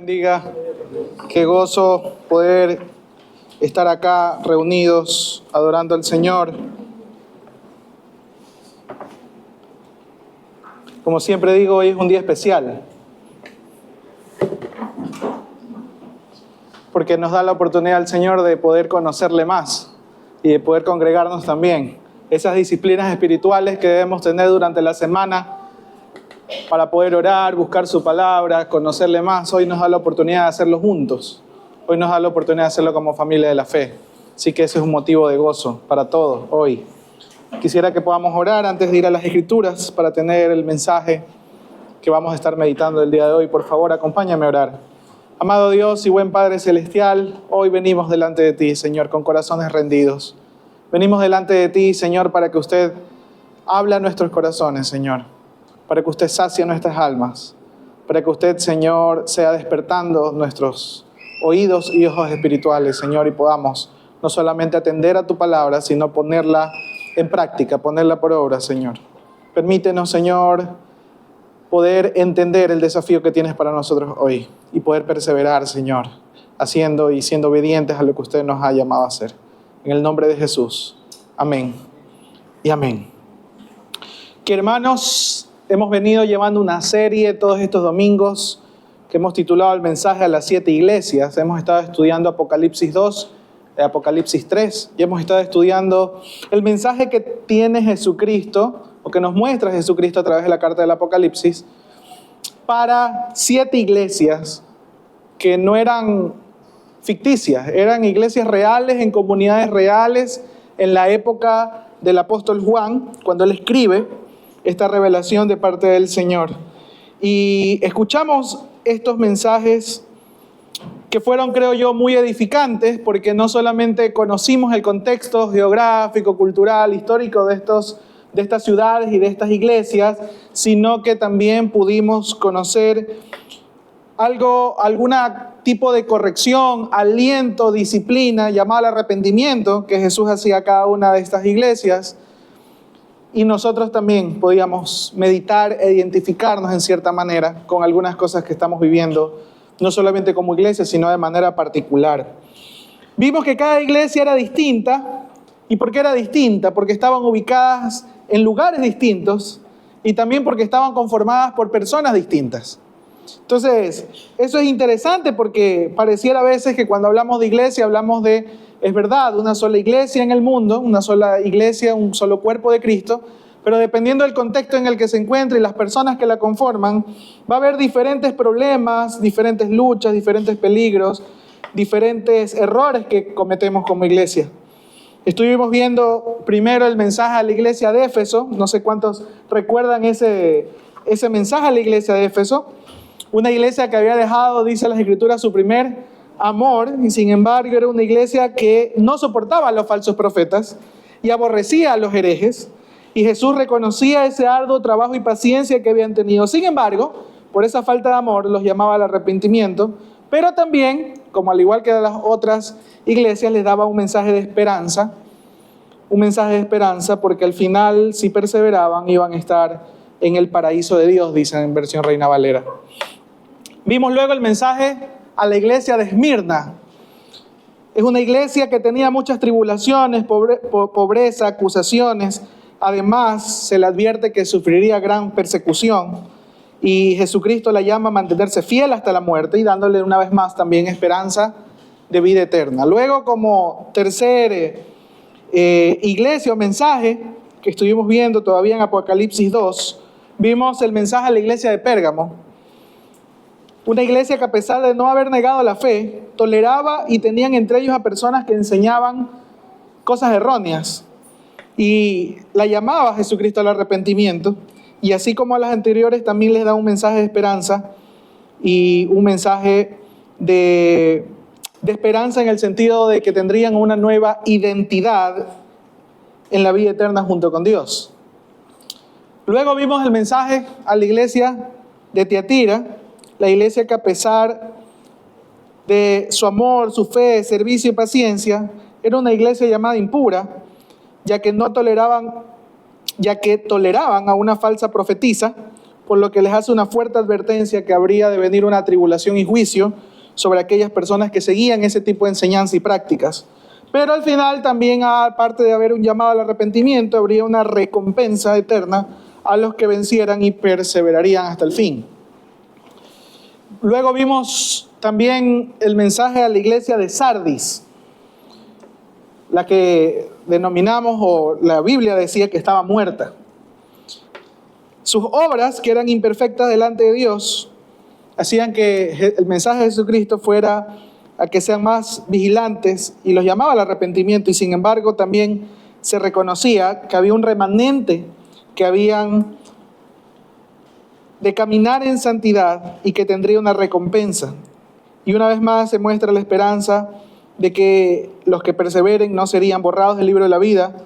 Bendiga. Qué gozo poder estar acá reunidos adorando al Señor. Como siempre digo, hoy es un día especial, porque nos da la oportunidad al Señor de poder conocerle más y de poder congregarnos también. Esas disciplinas espirituales que debemos tener durante la semana para poder orar, buscar su palabra, conocerle más. Hoy nos da la oportunidad de hacerlo juntos. Hoy nos da la oportunidad de hacerlo como familia de la fe. Así que ese es un motivo de gozo para todos hoy. Quisiera que podamos orar antes de ir a las Escrituras para tener el mensaje que vamos a estar meditando el día de hoy. Por favor, acompáñame a orar. Amado Dios y buen Padre Celestial, hoy venimos delante de ti, Señor, con corazones rendidos. Venimos delante de ti, Señor, para que usted hable a nuestros corazones, Señor. Para que usted sacie nuestras almas. Para que usted, Señor, sea despertando nuestros oídos y ojos espirituales, Señor, y podamos no solamente atender a tu palabra, sino ponerla en práctica, ponerla por obra, Señor. Permítenos, Señor, poder entender el desafío que tienes para nosotros hoy y poder perseverar, Señor, haciendo y siendo obedientes a lo que usted nos ha llamado a hacer. En el nombre de Jesús. Amén y amén. Que hermanos, hemos venido llevando una serie todos estos domingos que hemos titulado el mensaje a las 7 iglesias. Hemos estado estudiando Apocalipsis 2, Apocalipsis 3 y hemos estado estudiando el mensaje que tiene Jesucristo o que nos muestra Jesucristo a través de la carta del Apocalipsis para 7 iglesias que no eran ficticias, eran iglesias reales, en comunidades reales, en la época del apóstol Juan, cuando él escribe esta revelación de parte del Señor. Y escuchamos estos mensajes que fueron, creo yo, muy edificantes, porque no solamente conocimos el contexto geográfico, cultural, histórico de estas ciudades y de estas iglesias, sino que también pudimos conocer algún tipo de corrección, aliento, disciplina, llamada al arrepentimiento, que Jesús hacía a cada una de estas iglesias. Y nosotros también podíamos meditar e identificarnos en cierta manera con algunas cosas que estamos viviendo, no solamente como iglesia, sino de manera particular. Vimos que cada iglesia era distinta. ¿Y por qué era distinta? Porque estaban ubicadas en lugares distintos y también porque estaban conformadas por personas distintas. Entonces, eso es interesante porque pareciera a veces que cuando hablamos de iglesia hablamos de, es verdad, una sola iglesia en el mundo, una sola iglesia, un solo cuerpo de Cristo, pero dependiendo del contexto en el que se encuentre y las personas que la conforman, va a haber diferentes problemas, diferentes luchas, diferentes peligros, diferentes errores que cometemos como iglesia. Estuvimos viendo primero el mensaje a la iglesia de Éfeso, no sé cuántos recuerdan ese mensaje a la iglesia de Éfeso. Una iglesia que había dejado, dice las Escrituras, su primer amor, y sin embargo era una iglesia que no soportaba a los falsos profetas y aborrecía a los herejes, y Jesús reconocía ese arduo trabajo y paciencia que habían tenido. Sin embargo, por esa falta de amor los llamaba al arrepentimiento, pero también, como al igual que a las otras iglesias, les daba un mensaje de esperanza porque al final, si perseveraban, iban a estar en el paraíso de Dios, dicen en versión Reina Valera. Vimos luego el mensaje a la iglesia de Esmirna. Es una iglesia que tenía muchas tribulaciones, pobreza, acusaciones. Además, se le advierte que sufriría gran persecución. Y Jesucristo la llama a mantenerse fiel hasta la muerte y dándole una vez más también esperanza de vida eterna. Luego, como tercer iglesia o mensaje que estuvimos viendo todavía en Apocalipsis 2, vimos el mensaje a la iglesia de Pérgamo. Una iglesia que a pesar de no haber negado la fe, toleraba y tenían entre ellos a personas que enseñaban cosas erróneas. Y la llamaba Jesucristo al arrepentimiento. Y así como a las anteriores, también les da un mensaje de esperanza y un mensaje de esperanza en el sentido de que tendrían una nueva identidad en la vida eterna junto con Dios. Luego vimos el mensaje a la iglesia de Tiatira, la iglesia que a pesar de su amor, su fe, servicio y paciencia, era una iglesia llamada impura, ya que toleraban a una falsa profetisa, por lo que les hace una fuerte advertencia que habría de venir una tribulación y juicio sobre aquellas personas que seguían ese tipo de enseñanza y prácticas. Pero al final también, aparte de haber un llamado al arrepentimiento, habría una recompensa eterna a los que vencieran y perseverarían hasta el fin. Luego vimos también el mensaje a la iglesia de Sardis, la que denominamos, o la Biblia decía que estaba muerta. Sus obras, que eran imperfectas delante de Dios, hacían que el mensaje de Jesucristo fuera a que sean más vigilantes, y los llamaba al arrepentimiento, y sin embargo también se reconocía que había un remanente que habían de caminar en santidad y que tendría una recompensa. Y una vez más se muestra la esperanza de que los que perseveren no serían borrados del libro de la vida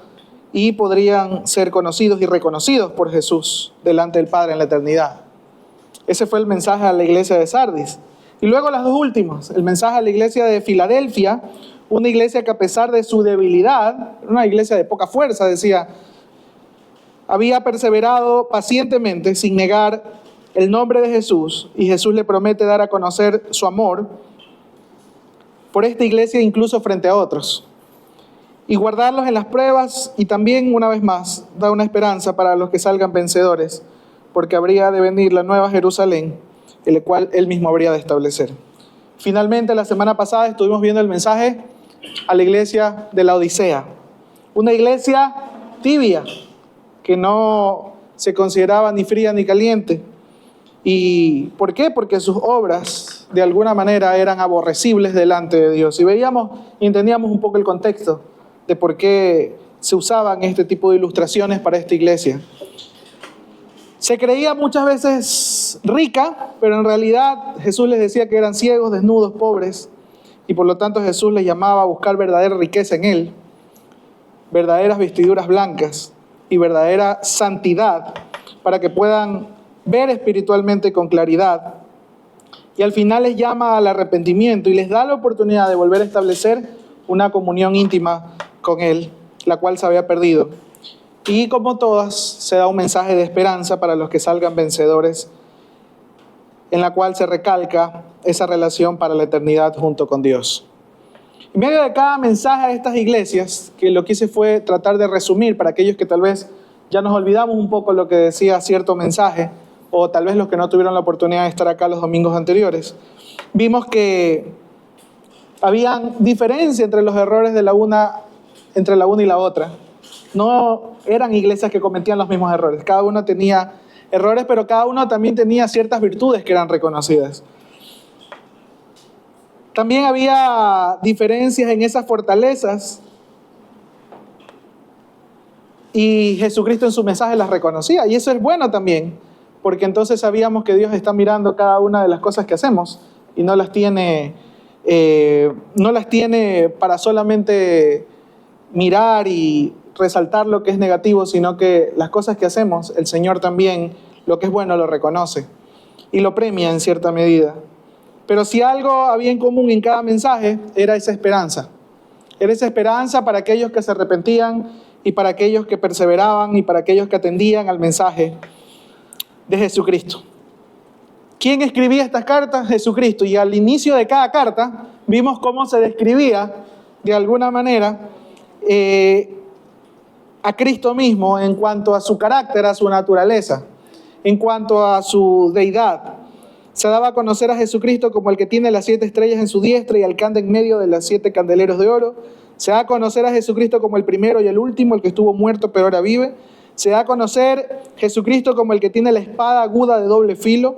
y podrían ser conocidos y reconocidos por Jesús delante del Padre en la eternidad. Ese fue el mensaje a la iglesia de Sardis. Y luego las dos últimas, el mensaje a la iglesia de Filadelfia, una iglesia que a pesar de su debilidad, una iglesia de poca fuerza, decía, había perseverado pacientemente sin negar el nombre de Jesús, y Jesús le promete dar a conocer su amor por esta iglesia incluso frente a otros, y guardarlos en las pruebas, y también una vez más da una esperanza para los que salgan vencedores, porque habría de venir la nueva Jerusalén, el cual él mismo habría de establecer. Finalmente, la semana pasada estuvimos viendo el mensaje a la iglesia de la Odisea, una iglesia tibia, que no se consideraba ni fría ni caliente. ¿Y por qué? Porque sus obras de alguna manera eran aborrecibles delante de Dios. Y veíamos y entendíamos un poco el contexto de por qué se usaban este tipo de ilustraciones para esta iglesia. Se creía muchas veces rica, pero en realidad Jesús les decía que eran ciegos, desnudos, pobres, y por lo tanto Jesús les llamaba a buscar verdadera riqueza en Él, verdaderas vestiduras blancas y verdadera santidad, para que puedan ver espiritualmente con claridad. Y al final les llama al arrepentimiento y les da la oportunidad de volver a establecer una comunión íntima con Él, la cual se había perdido. Y como todas, se da un mensaje de esperanza para los que salgan vencedores, en la cual se recalca esa relación para la eternidad junto con Dios. En medio de cada mensaje de estas iglesias, que lo que hice fue tratar de resumir para aquellos que tal vez ya nos olvidamos un poco lo que decía cierto mensaje, o tal vez los que no tuvieron la oportunidad de estar acá los domingos anteriores, vimos que habían diferencia entre los errores de entre la una y la otra. No eran iglesias que cometían los mismos errores. Cada uno tenía errores, pero cada uno también tenía ciertas virtudes que eran reconocidas. También había diferencias en esas fortalezas, y Jesucristo en su mensaje las reconocía. Y eso es bueno también, porque entonces sabíamos que Dios está mirando cada una de las cosas que hacemos y no las tiene para solamente mirar y resaltar lo que es negativo, sino que las cosas que hacemos, el Señor también, lo que es bueno, lo reconoce y lo premia en cierta medida. Pero si algo había en común en cada mensaje, era esa esperanza. Era esa esperanza para aquellos que se arrepentían y para aquellos que perseveraban y para aquellos que atendían al mensaje de Jesucristo. ¿Quién escribía estas cartas? Jesucristo. Y al inicio de cada carta vimos cómo se describía de alguna manera a Cristo mismo en cuanto a su carácter, a su naturaleza, en cuanto a su deidad. Se daba a conocer a Jesucristo como el que tiene las 7 estrellas en su diestra y el que anda en medio de los 7 candeleros de oro. Se da a conocer a Jesucristo como el primero y el último, el que estuvo muerto pero ahora vive. Se da a conocer Jesucristo como el que tiene la espada aguda de doble filo.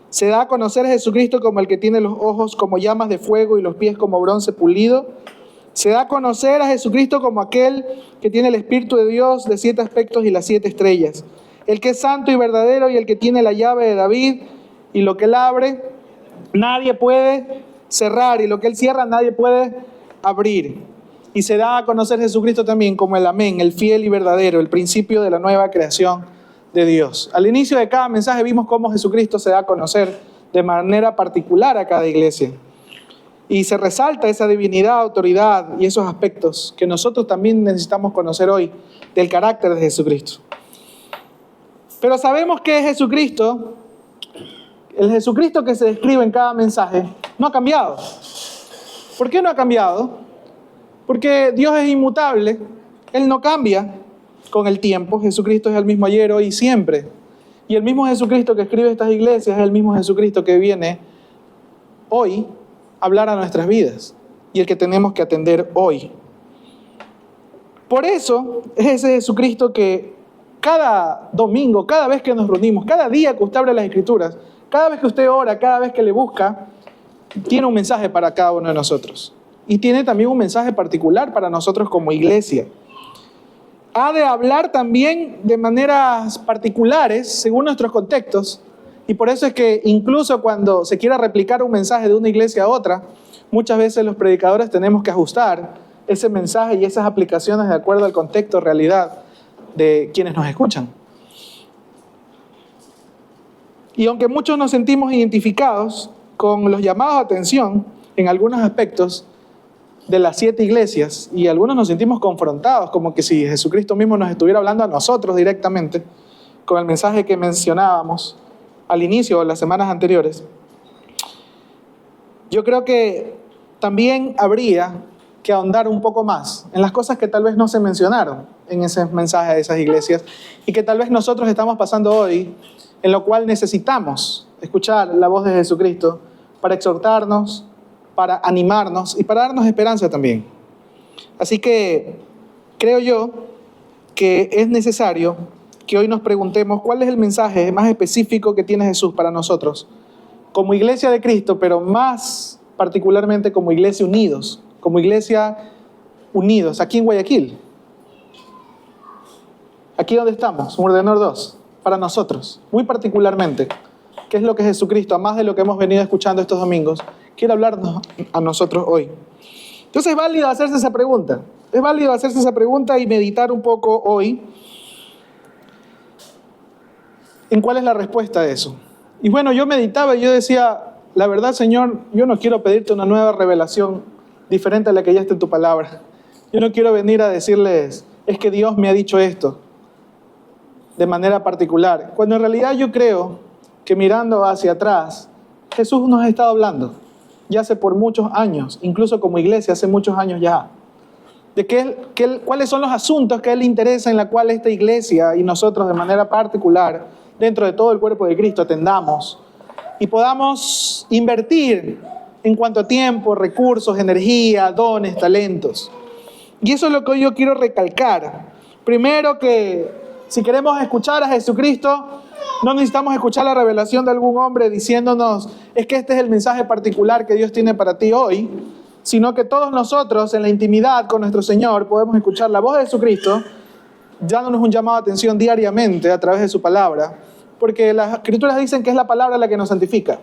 Se da a conocer a Jesucristo como el que tiene los ojos como llamas de fuego y los pies como bronce pulido. Se da a conocer a Jesucristo como aquel que tiene el Espíritu de Dios de 7 aspectos y las 7 estrellas. El que es santo y verdadero y el que tiene la llave de David, y lo que él abre nadie puede cerrar, y lo que él cierra nadie puede abrir. Y se da a conocer Jesucristo también como el Amén, el fiel y verdadero, el principio de la nueva creación de Dios. Al inicio de cada mensaje vimos cómo Jesucristo se da a conocer de manera particular a cada iglesia. Y se resalta esa divinidad, autoridad y esos aspectos que nosotros también necesitamos conocer hoy del carácter de Jesucristo. Pero sabemos que Jesucristo, el Jesucristo que se describe en cada mensaje, no ha cambiado. ¿Por qué no ha cambiado? Porque Dios es inmutable, Él no cambia con el tiempo. Jesucristo es el mismo ayer, hoy y siempre. Y el mismo Jesucristo que escribe estas iglesias es el mismo Jesucristo que viene hoy a hablar a nuestras vidas y el que tenemos que atender hoy. Por eso es ese Jesucristo que cada domingo, cada vez que nos reunimos, cada día que usted abre las Escrituras, cada vez que usted ora, cada vez que le busca, tiene un mensaje para cada uno de nosotros. Y tiene también un mensaje particular para nosotros como iglesia. Ha de hablar también de maneras particulares, según nuestros contextos. Y por eso es que incluso cuando se quiera replicar un mensaje de una iglesia a otra, muchas veces los predicadores tenemos que ajustar ese mensaje y esas aplicaciones de acuerdo al contexto, realidad de quienes nos escuchan. Y aunque muchos nos sentimos identificados con los llamados a atención en algunos aspectos de las 7 iglesias, y algunos nos sentimos confrontados, como que si Jesucristo mismo nos estuviera hablando a nosotros directamente, con el mensaje que mencionábamos al inicio de las semanas anteriores, yo creo que también habría que ahondar un poco más en las cosas que tal vez no se mencionaron en ese mensaje de esas iglesias y que tal vez nosotros estamos pasando hoy, en lo cual necesitamos escuchar la voz de Jesucristo para exhortarnos, para animarnos y para darnos esperanza también. Así que creo yo que es necesario que hoy nos preguntemos cuál es el mensaje más específico que tiene Jesús para nosotros como iglesia de Cristo, pero más particularmente como iglesia unidos aquí en Guayaquil. Aquí donde estamos, Urdenor 2, para nosotros, muy particularmente, qué es lo que Jesucristo, a más de lo que hemos venido escuchando estos domingos, quiere hablarnos a nosotros hoy. Entonces es válido hacerse esa pregunta. Es válido hacerse esa pregunta y meditar un poco hoy en cuál es la respuesta a eso. Y bueno, yo meditaba y yo decía, la verdad, Señor, yo no quiero pedirte una nueva revelación diferente a la que ya está en tu palabra. Yo no quiero venir a decirles, es que Dios me ha dicho esto de manera particular. Cuando en realidad yo creo que mirando hacia atrás, Jesús nos ha estado hablando ya hace por muchos años, incluso como iglesia hace muchos años ya, de cuáles son los asuntos que a Él le interesa en la cual esta iglesia y nosotros de manera particular, dentro de todo el cuerpo de Cristo, atendamos y podamos invertir en cuanto a tiempo, recursos, energía, dones, talentos. Y eso es lo que hoy yo quiero recalcar. Primero, que si queremos escuchar a Jesucristo, no necesitamos escuchar la revelación de algún hombre diciéndonos, es que este es el mensaje particular que Dios tiene para ti hoy, sino que todos nosotros en la intimidad con nuestro Señor podemos escuchar la voz de Jesucristo, dándonos un llamado de atención diariamente a través de su palabra, porque las Escrituras dicen que es la palabra la que nos santifica.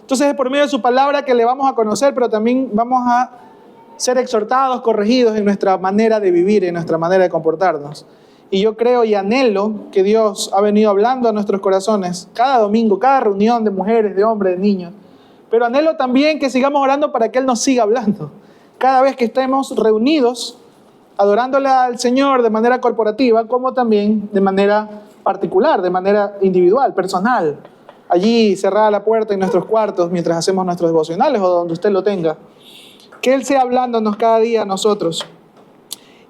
Entonces es por medio de su palabra que le vamos a conocer, pero también vamos a ser exhortados, corregidos en nuestra manera de vivir, en nuestra manera de comportarnos. Y yo creo y anhelo que Dios ha venido hablando a nuestros corazones cada domingo, cada reunión de mujeres, de hombres, de niños. Pero anhelo también que sigamos orando para que Él nos siga hablando. Cada vez que estemos reunidos, adorándole al Señor de manera corporativa, como también de manera particular, de manera individual, personal. Allí cerrada la puerta en nuestros cuartos mientras hacemos nuestros devocionales o donde usted lo tenga. Que Él sea hablándonos cada día a nosotros.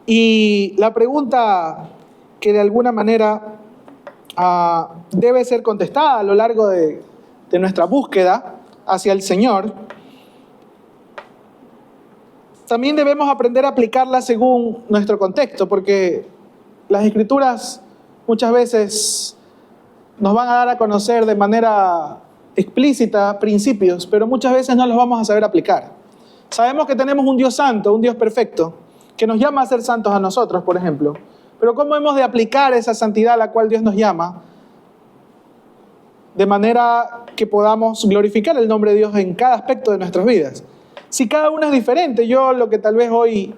Y la pregunta que de alguna manera debe ser contestada a lo largo de nuestra búsqueda hacia el Señor, también debemos aprender a aplicarla según nuestro contexto, porque las Escrituras muchas veces nos van a dar a conocer de manera explícita principios, pero muchas veces no los vamos a saber aplicar. Sabemos que tenemos un Dios santo, un Dios perfecto, que nos llama a ser santos a nosotros, por ejemplo. Pero ¿cómo hemos de aplicar esa santidad a la cual Dios nos llama? De manera que podamos glorificar el nombre de Dios en cada aspecto de nuestras vidas. Si cada uno es diferente, yo lo que tal vez hoy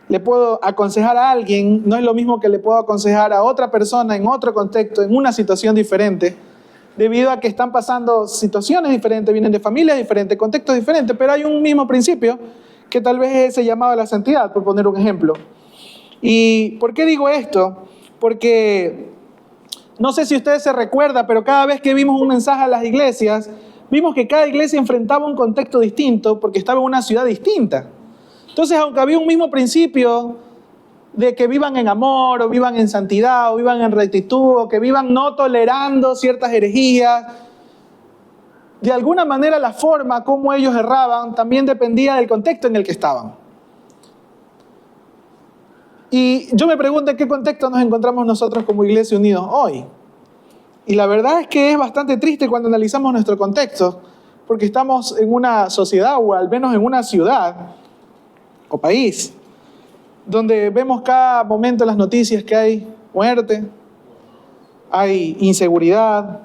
le puedo aconsejar a alguien no es lo mismo que le puedo aconsejar a otra persona en otro contexto, en una situación diferente, debido a que están pasando situaciones diferentes, vienen de familias diferentes, contextos diferentes, pero hay un mismo principio que tal vez es ese llamado a la santidad, por poner un ejemplo. ¿Y por qué digo esto? Porque No sé si usted se recuerda, pero cada vez que vimos un mensaje a las iglesias, vimos que cada iglesia enfrentaba un contexto distinto porque estaba en una ciudad distinta. Entonces, aunque había un mismo principio de que vivan en amor, o vivan en santidad, o vivan en rectitud, o que vivan no tolerando ciertas herejías, de alguna manera la forma como ellos erraban también dependía del contexto en el que estaban. Y yo me pregunto en qué contexto nos encontramos nosotros como Iglesia Unidos hoy. Y la verdad es que es bastante triste cuando analizamos nuestro contexto, porque estamos en una sociedad, o al menos en una ciudad o país, donde vemos cada momento en las noticias que hay muerte, hay inseguridad,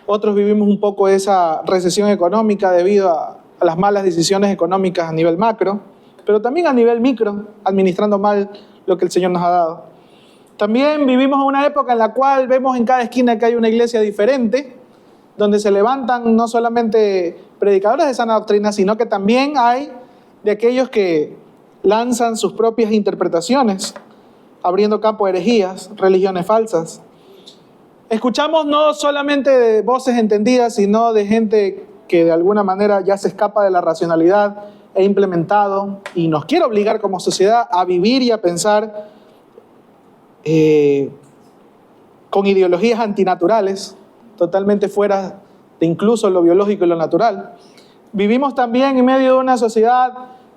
otros vivimos un poco esa recesión económica debido a las malas decisiones económicas a nivel macro, pero también a nivel micro, administrando mal lo que el Señor nos ha dado. También vivimos en una época en la cual vemos en cada esquina que hay una iglesia diferente, donde se levantan no solamente predicadores de sana doctrina, sino que también hay de aquellos que lanzan sus propias interpretaciones, abriendo campo a herejías, religiones falsas. Escuchamos no solamente de voces entendidas, sino de gente que de alguna manera ya se escapa de la racionalidad, he implementado y nos quiere obligar como sociedad a vivir y a pensar con ideologías antinaturales, totalmente fuera de incluso lo biológico y lo natural. Vivimos también en medio de una sociedad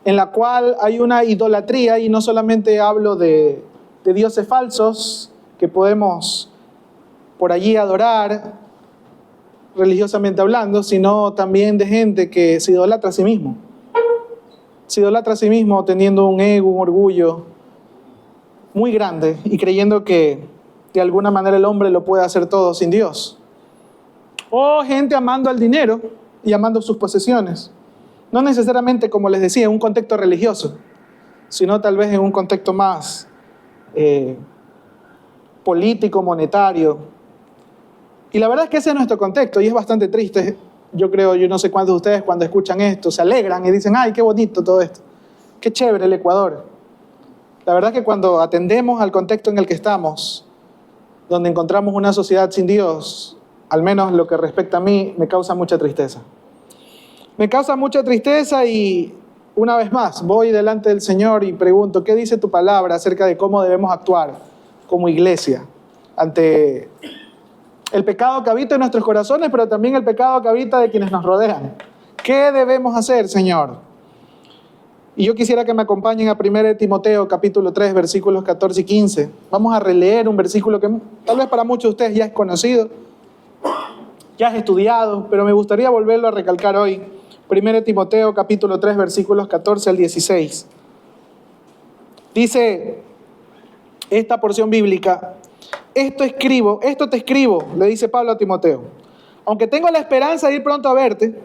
en la cual hay una idolatría, y no solamente hablo de dioses falsos que podemos por allí adorar religiosamente hablando, sino también de gente que se idolatra a sí mismo. Se idolatra a sí mismo teniendo un ego, un orgullo muy grande y creyendo que de alguna manera el hombre lo puede hacer todo sin Dios. O gente amando al dinero y amando sus posesiones. No necesariamente, como les decía, en un contexto religioso, sino tal vez en un contexto más político, monetario. Y la verdad es que ese es nuestro contexto y es bastante triste. Yo no sé cuántos de ustedes cuando escuchan esto se alegran y dicen, ¡ay, qué bonito todo esto! ¡Qué chévere el Ecuador! La verdad es que cuando atendemos al contexto en el que estamos, donde encontramos una sociedad sin Dios, al menos lo que respecta a mí, me causa mucha tristeza. Me causa mucha tristeza y una vez más voy delante del Señor y pregunto, ¿qué dice tu palabra acerca de cómo debemos actuar como iglesia ante el pecado que habita en nuestros corazones, pero también el pecado que habita de quienes nos rodean? ¿Qué debemos hacer, Señor? Y yo quisiera que me acompañen a 1 Timoteo, capítulo 3, versículos 14 y 15. Vamos a releer un versículo que tal vez para muchos de ustedes ya es conocido, ya es estudiado, pero me gustaría volverlo a recalcar hoy. 1 Timoteo, capítulo 3, versículos 14 al 16. Dice esta porción bíblica: Esto te escribo, le dice Pablo a Timoteo, aunque tengo la esperanza de ir pronto a verte,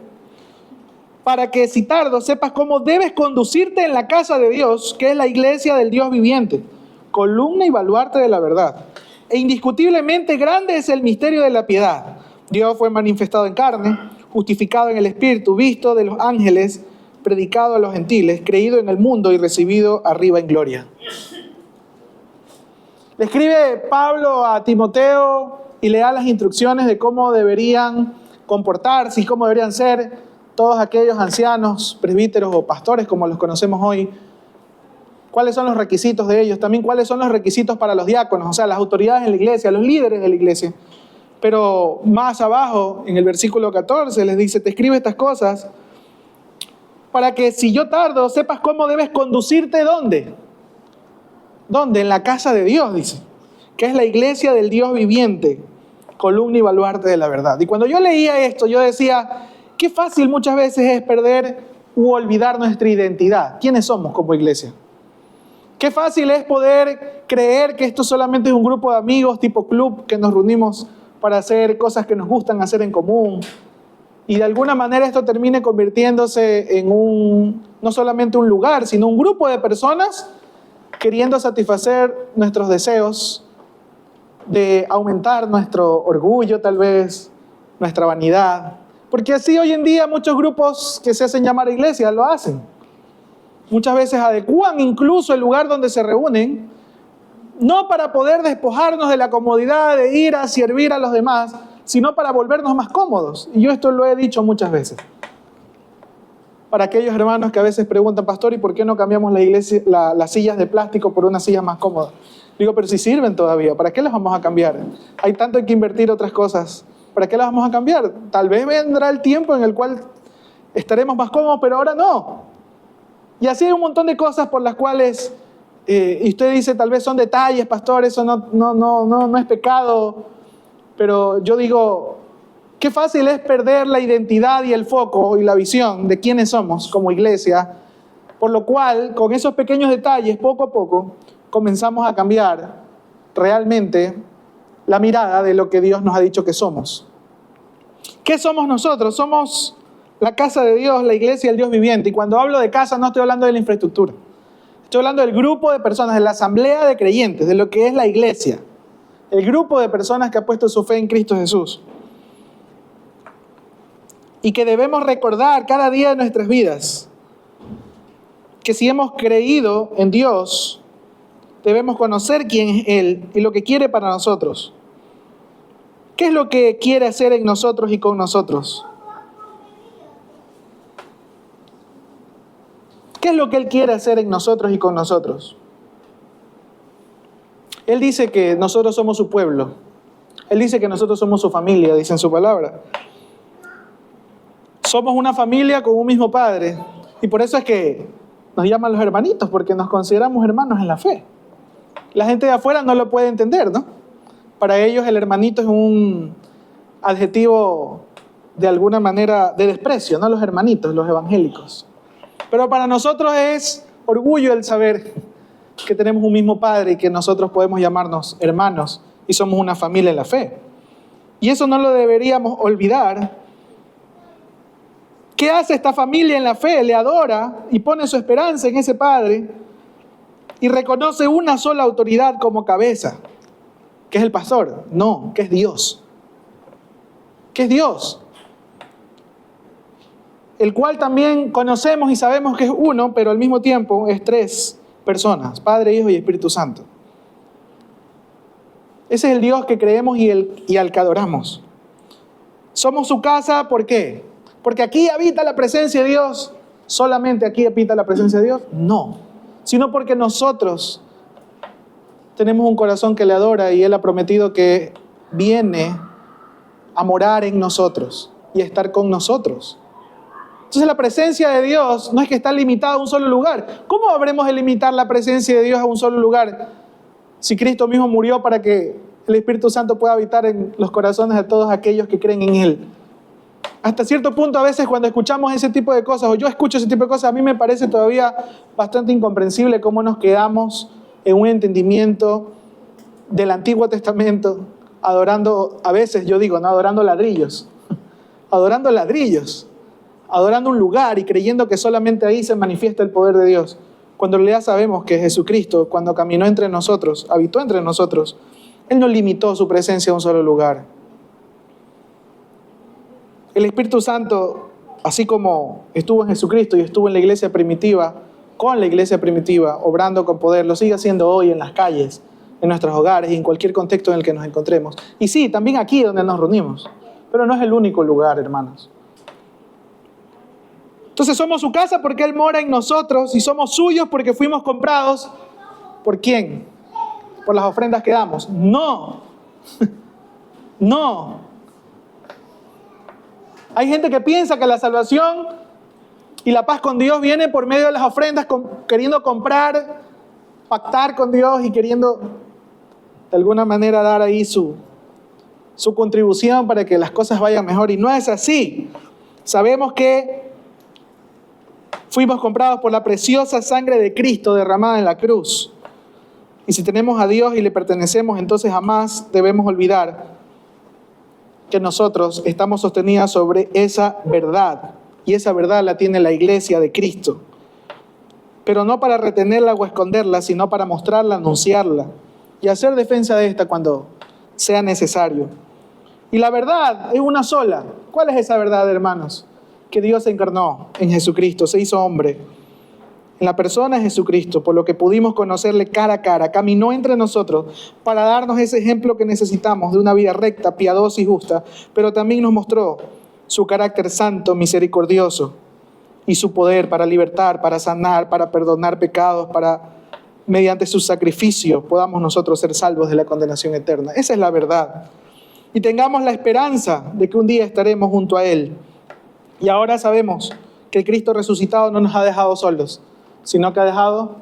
para que si tardo sepas cómo debes conducirte en la casa de Dios, que es la iglesia del Dios viviente, columna y baluarte de la verdad. E indiscutiblemente grande es el misterio de la piedad. Dios fue manifestado en carne, justificado en el Espíritu, visto de los ángeles, predicado a los gentiles, creído en el mundo y recibido arriba en gloria. Le escribe Pablo a Timoteo y le da las instrucciones de cómo deberían comportarse y cómo deberían ser todos aquellos ancianos, presbíteros o pastores como los conocemos hoy. ¿Cuáles son los requisitos de ellos? También cuáles son los requisitos para los diáconos, o sea, las autoridades en la iglesia, los líderes de la iglesia. Pero más abajo, en el versículo 14, les dice, te escribo estas cosas para que si yo tardo, sepas cómo debes conducirte. ¿Dónde? ¿Dónde? En la casa de Dios, dice, que es la iglesia del Dios viviente, columna y baluarte de la verdad. Y cuando yo leía esto, yo decía, qué fácil muchas veces es perder u olvidar nuestra identidad. ¿Quiénes somos como iglesia? Qué fácil es poder creer que esto solamente es un grupo de amigos tipo club que nos reunimos para hacer cosas que nos gustan hacer en común. Y de alguna manera esto termine convirtiéndose en no solamente un lugar, sino un grupo de personas queriendo satisfacer nuestros deseos de aumentar nuestro orgullo, tal vez, nuestra vanidad. Porque así hoy en día muchos grupos que se hacen llamar iglesias lo hacen. Muchas veces adecúan incluso el lugar donde se reúnen no para poder despojarnos de la comodidad de ir a servir a los demás, sino para volvernos más cómodos. Y yo esto lo he dicho muchas veces. Para aquellos hermanos que a veces preguntan, pastor, ¿y por qué no cambiamos las sillas de plástico por unas sillas más cómodas? Digo, pero si sirven todavía, ¿para qué las vamos a cambiar? Hay tanto en que invertir otras cosas. ¿Para qué las vamos a cambiar? Tal vez vendrá el tiempo en el cual estaremos más cómodos, pero ahora no. Y así hay un montón de cosas por las cuales, y usted dice, tal vez son detalles, pastor, eso no es pecado. Pero yo digo, qué fácil es perder la identidad y el foco y la visión de quiénes somos como iglesia, por lo cual, con esos pequeños detalles, poco a poco, comenzamos a cambiar realmente la mirada de lo que Dios nos ha dicho que somos. ¿Qué somos nosotros? Somos la casa de Dios, la iglesia del Dios viviente. Y cuando hablo de casa no estoy hablando de la infraestructura. Estoy hablando del grupo de personas, de la asamblea de creyentes, de lo que es la iglesia. El grupo de personas que ha puesto su fe en Cristo Jesús. Y que debemos recordar cada día de nuestras vidas que si hemos creído en Dios, debemos conocer quién es Él y lo que quiere para nosotros. ¿Qué es lo que quiere hacer en nosotros y con nosotros? ¿Qué es lo que Él quiere hacer en nosotros y con nosotros? Él dice que nosotros somos su pueblo. Él dice que nosotros somos su familia, dice en su palabra. Somos una familia con un mismo Padre. Y por eso es que nos llaman los hermanitos, porque nos consideramos hermanos en la fe. La gente de afuera no lo puede entender, ¿no? Para ellos el hermanito es un adjetivo de alguna manera de desprecio, ¿no? Los hermanitos, los evangélicos. Pero para nosotros es orgullo el saber que tenemos un mismo Padre y que nosotros podemos llamarnos hermanos y somos una familia en la fe. Y eso no lo deberíamos olvidar. ¿Qué hace esta familia en la fe? Le adora y pone su esperanza en ese Padre y reconoce una sola autoridad como cabeza, que es el pastor. No, que es Dios. Que es Dios. El cual también conocemos y sabemos que es uno, pero al mismo tiempo es tres personas, Padre, Hijo y Espíritu Santo. Ese es el Dios que creemos y al que adoramos. Somos su casa, ¿por qué? Porque aquí habita la presencia de Dios. ¿Solamente aquí habita la presencia de Dios? No, sino porque nosotros tenemos un corazón que le adora y Él ha prometido que viene a morar en nosotros y a estar con nosotros. Entonces la presencia de Dios no es que está limitada a un solo lugar. ¿Cómo habremos de limitar la presencia de Dios a un solo lugar si Cristo mismo murió para que el Espíritu Santo pueda habitar en los corazones de todos aquellos que creen en Él? Hasta cierto punto a veces cuando escuchamos ese tipo de cosas, o yo escucho ese tipo de cosas, a mí me parece todavía bastante incomprensible cómo nos quedamos en un entendimiento del Antiguo Testamento, adorando, a veces yo digo, no, adorando ladrillos, adorando un lugar y creyendo que solamente ahí se manifiesta el poder de Dios. Cuando en realidad sabemos que Jesucristo, cuando caminó entre nosotros, habitó entre nosotros, Él no limitó su presencia a un solo lugar. El Espíritu Santo, así como estuvo en Jesucristo y estuvo en la iglesia primitiva, con la iglesia primitiva, obrando con poder, lo sigue haciendo hoy en las calles, en nuestros hogares y en cualquier contexto en el que nos encontremos. Y sí, también aquí donde nos reunimos, pero no es el único lugar, hermanos. Entonces somos su casa porque Él mora en nosotros y somos suyos porque fuimos comprados. ¿Por quién? ¿Por las ofrendas que damos? No. No. Hay gente que piensa que la salvación y la paz con Dios viene por medio de las ofrendas, queriendo comprar, pactar con Dios y queriendo de alguna manera dar ahí su contribución para que las cosas vayan mejor. Y no es así. Sabemos que fuimos comprados por la preciosa sangre de Cristo derramada en la cruz. Y si tenemos a Dios y le pertenecemos, entonces jamás debemos olvidar que nosotros estamos sostenidas sobre esa verdad. Y esa verdad la tiene la iglesia de Cristo. Pero no para retenerla o esconderla, sino para mostrarla, anunciarla y hacer defensa de esta cuando sea necesario. Y la verdad es una sola. ¿Cuál es esa verdad, hermanos? Que Dios se encarnó en Jesucristo, se hizo hombre. en la persona de Jesucristo, por lo que pudimos conocerle cara a cara, caminó entre nosotros para darnos ese ejemplo que necesitamos de una vida recta, piadosa y justa, pero también nos mostró su carácter santo, misericordioso y su poder para libertar, para sanar, para perdonar pecados, para mediante su sacrificio podamos nosotros ser salvos de la condenación eterna. Esa es la verdad. Y tengamos la esperanza de que un día estaremos junto a Él. Y ahora sabemos que el Cristo resucitado no nos ha dejado solos, sino que ha dejado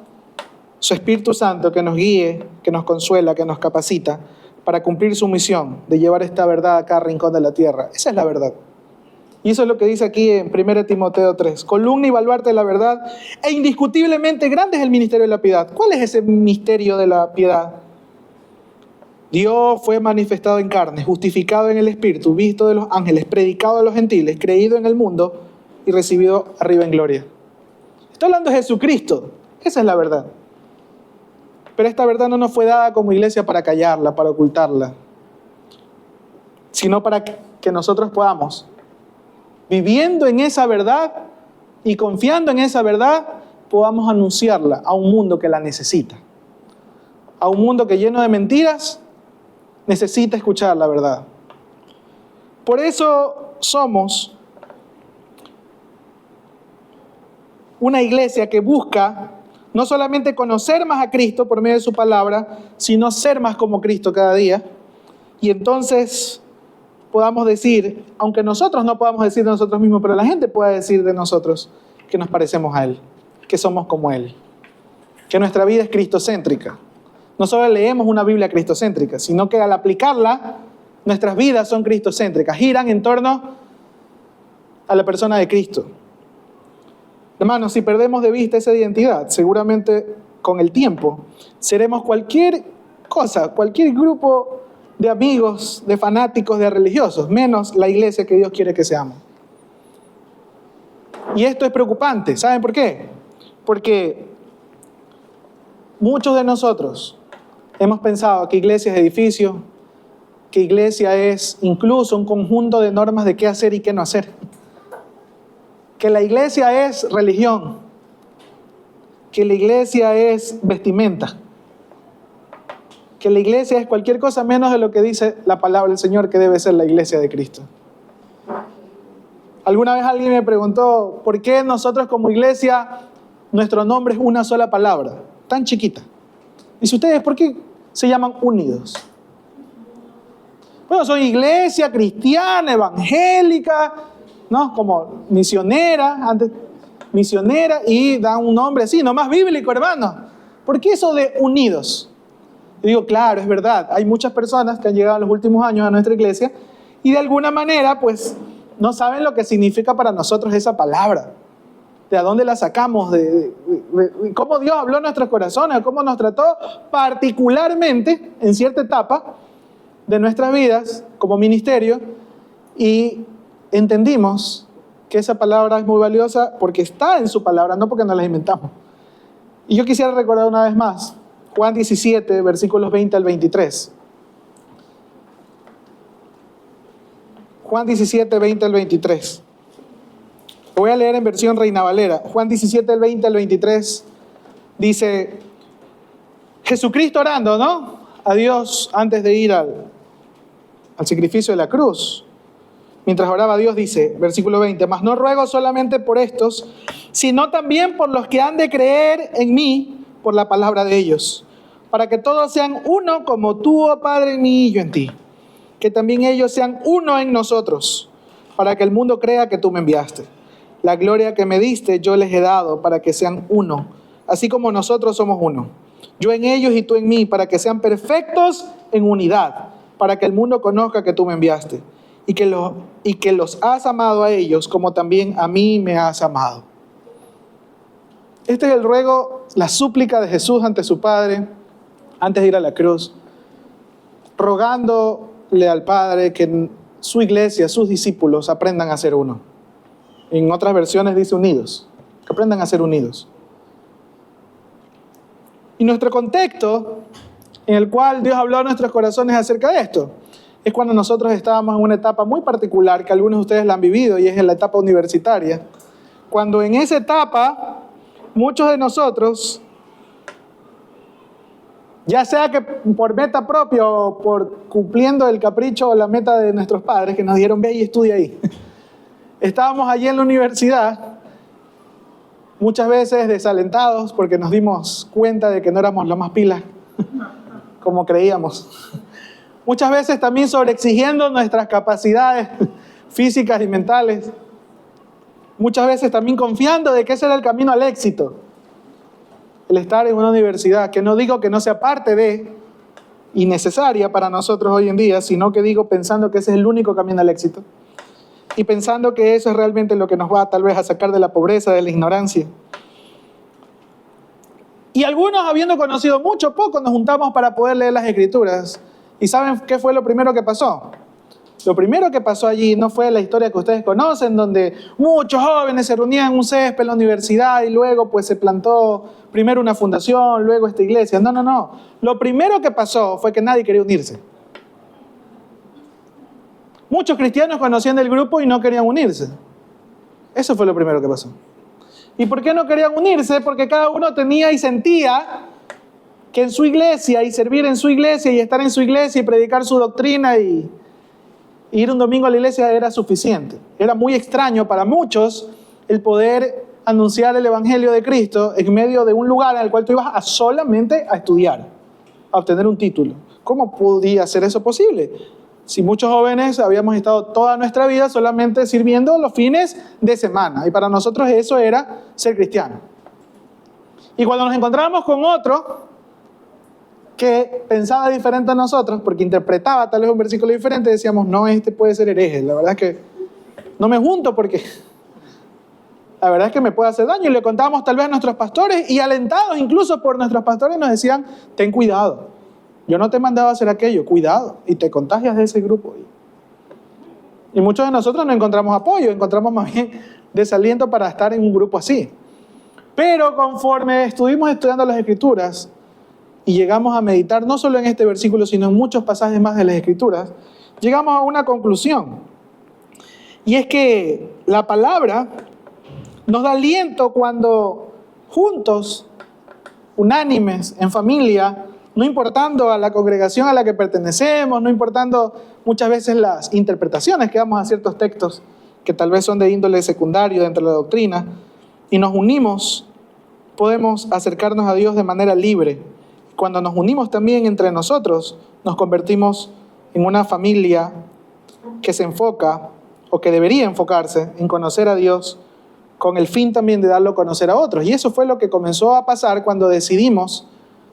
su Espíritu Santo que nos guíe, que nos consuela, que nos capacita para cumplir su misión de llevar esta verdad a cada rincón de la tierra. Esa es la verdad. Y eso es lo que dice aquí en 1 Timoteo 3. Columna y baluarte de la verdad e indiscutiblemente grande es el ministerio de la piedad. ¿Cuál es ese misterio de la piedad? Dios fue manifestado en carne, justificado en el Espíritu, visto de los ángeles, predicado a los gentiles, creído en el mundo y recibido arriba en gloria. Está hablando de Jesucristo. Esa es la verdad. Pero esta verdad no nos fue dada como iglesia para callarla, para ocultarla, sino para que nosotros podamos, viviendo en esa verdad y confiando en esa verdad, podamos anunciarla a un mundo que la necesita. A un mundo que lleno de mentiras necesita escuchar la verdad. Por eso somos una iglesia que busca no solamente conocer más a Cristo por medio de su palabra, sino ser más como Cristo cada día. Y entonces podamos decir, aunque nosotros no podamos decir de nosotros mismos, pero la gente pueda decir de nosotros que nos parecemos a Él, que somos como Él, que nuestra vida es cristocéntrica. No solo leemos una Biblia cristocéntrica, sino que al aplicarla, nuestras vidas son cristocéntricas, giran en torno a la persona de Cristo. Hermanos, si perdemos de vista esa identidad, seguramente con el tiempo seremos cualquier cosa, cualquier grupo de amigos, de fanáticos, de religiosos, menos la iglesia que Dios quiere que seamos. Y esto es preocupante. ¿Saben por qué? Porque muchos de nosotros hemos pensado que iglesia es edificio, que iglesia es incluso un conjunto de normas de qué hacer y qué no hacer. Que la iglesia es religión, que la iglesia es vestimenta, que la iglesia es cualquier cosa menos de lo que dice la palabra del Señor que debe ser la iglesia de Cristo. Alguna vez alguien me preguntó, ¿por qué nosotros como iglesia, nuestro nombre es una sola palabra, tan chiquita? Dice, ¿ustedes por qué se llaman unidos? Bueno, son iglesia cristiana, evangélica, ¿no? Como misionera, antes misionera, y dan un nombre así, nomás bíblico, hermano. ¿Por qué eso de unidos? Yo digo, claro, es verdad, hay muchas personas que han llegado en los últimos años a nuestra iglesia y de alguna manera, pues, no saben lo que significa para nosotros esa palabra. ¿De dónde la sacamos? De cómo Dios habló en nuestros corazones, cómo nos trató particularmente en cierta etapa de nuestras vidas como ministerio, y entendimos que esa palabra es muy valiosa porque está en su palabra, no porque nos la inventamos. Y yo quisiera recordar una vez más, Juan 17, versículos 20 al 23. Juan 17, 20 al 23. Lo voy a leer en versión Reina Valera. Juan 17, 20 al 23 dice, Jesucristo orando, ¿no? A Dios antes de ir al sacrificio de la cruz. Mientras oraba a Dios dice, versículo 20, mas no ruego solamente por estos, sino también por los que han de creer en mí por la palabra de ellos, para que todos sean uno como tú, oh Padre, en mí y yo en ti. Que también ellos sean uno en nosotros, para que el mundo crea que tú me enviaste. La gloria que me diste yo les he dado para que sean uno, así como nosotros somos uno. Yo en ellos y tú en mí, para que sean perfectos en unidad, para que el mundo conozca que tú me enviaste y que los has amado a ellos como también a mí me has amado. Este es el ruego, la súplica de Jesús ante su Padre antes de ir a la cruz, rogándole al Padre que su iglesia, sus discípulos aprendan a ser uno. En otras versiones dice unidos, que aprendan a ser unidos. Y nuestro contexto en el cual Dios habló a nuestros corazones acerca de esto es cuando nosotros estábamos en una etapa muy particular que algunos de ustedes la han vivido, y es en la etapa universitaria. Cuando en esa etapa muchos de nosotros, ya sea que por meta propia o por cumpliendo el capricho o la meta de nuestros padres que nos dieron, ve y estudia ahí. Estábamos allí en la universidad, muchas veces desalentados porque nos dimos cuenta de que no éramos los más pilas, como creíamos. Muchas veces también sobreexigiendo nuestras capacidades físicas y mentales. Muchas veces también confiando de que ese era el camino al éxito. El estar en una universidad, que no digo que no sea parte de y necesaria para nosotros hoy en día, sino que digo pensando que ese es el único camino al éxito. Y pensando que eso es realmente lo que nos va tal vez a sacar de la pobreza, de la ignorancia. Y algunos, habiendo conocido mucho poco, nos juntamos para poder leer las Escrituras. ¿Y saben qué fue lo primero que pasó? Lo primero que pasó allí no fue la historia que ustedes conocen, donde muchos jóvenes se reunían en un césped en la universidad y luego pues se plantó primero una fundación, luego esta iglesia. No. Lo primero que pasó fue que nadie quería unirse. Muchos cristianos conocían del grupo y no querían unirse. Eso fue lo primero que pasó. ¿Y por qué no querían unirse? Porque cada uno tenía y sentía que en su iglesia y servir en su iglesia y estar en su iglesia y predicar su doctrina y ir un domingo a la iglesia era suficiente. Era muy extraño para muchos el poder anunciar el Evangelio de Cristo en medio de un lugar al cual tú ibas solamente a estudiar, a obtener un título. ¿Cómo podía ser eso posible? Si muchos jóvenes habíamos estado toda nuestra vida solamente sirviendo los fines de semana. Y para nosotros eso era ser cristiano. Y cuando nos encontramos con otro que pensaba diferente a nosotros, porque interpretaba tal vez un versículo diferente, decíamos, no, este puede ser hereje. La verdad es que no me junto porque la verdad es que me puede hacer daño. Y le contábamos tal vez a nuestros pastores y alentados incluso por nuestros pastores nos decían, ten cuidado. Yo no te he mandado a hacer aquello, cuidado, y te contagias de ese grupo. Y muchos de nosotros no encontramos apoyo, encontramos más bien desaliento para estar en un grupo así. Pero conforme estuvimos estudiando las Escrituras y llegamos a meditar no solo en este versículo, sino en muchos pasajes más de las Escrituras, llegamos a una conclusión. Y es que la palabra nos da aliento cuando juntos, unánimes, en familia, no importando a la congregación a la que pertenecemos, no importando muchas veces las interpretaciones que damos a ciertos textos que tal vez son de índole secundario dentro de la doctrina, y nos unimos, podemos acercarnos a Dios de manera libre. Cuando nos unimos también entre nosotros, nos convertimos en una familia que se enfoca, o que debería enfocarse, en conocer a Dios, con el fin también de darlo a conocer a otros. Y eso fue lo que comenzó a pasar cuando decidimos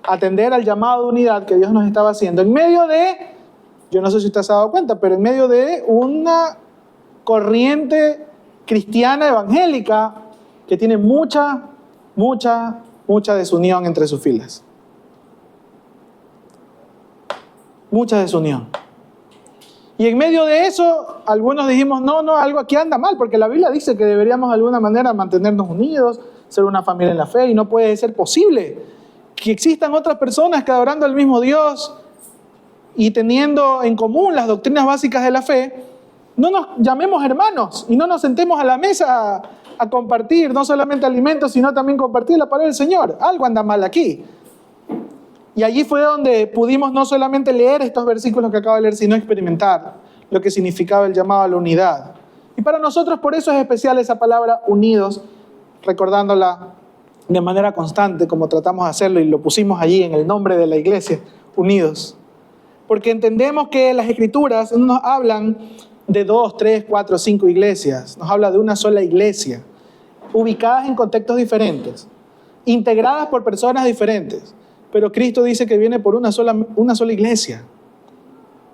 atender al llamado de unidad que Dios nos estaba haciendo en medio de, yo no sé si usted se ha dado cuenta, pero en medio de una corriente cristiana evangélica que tiene mucha desunión entre sus filas. Mucha desunión. Y en medio de eso, algunos dijimos, no, algo aquí anda mal, porque la Biblia dice que deberíamos de alguna manera mantenernos unidos, ser una familia en la fe, y no puede ser posible que existan otras personas que adorando al mismo Dios y teniendo en común las doctrinas básicas de la fe, no nos llamemos hermanos y no nos sentemos a la mesa a compartir no solamente alimentos, sino también compartir la palabra del Señor. Algo anda mal aquí. Y allí fue donde pudimos no solamente leer estos versículos que acabo de leer, sino experimentar lo que significaba el llamado a la unidad. Y para nosotros por eso es especial esa palabra unidos, recordándola de manera constante, como tratamos de hacerlo y lo pusimos allí en el nombre de la iglesia, unidos. Porque entendemos que las Escrituras no nos hablan de 2, 3, 4, 5 iglesias. Nos habla de una sola iglesia, ubicadas en contextos diferentes, integradas por personas diferentes. Pero Cristo dice que viene por una sola iglesia,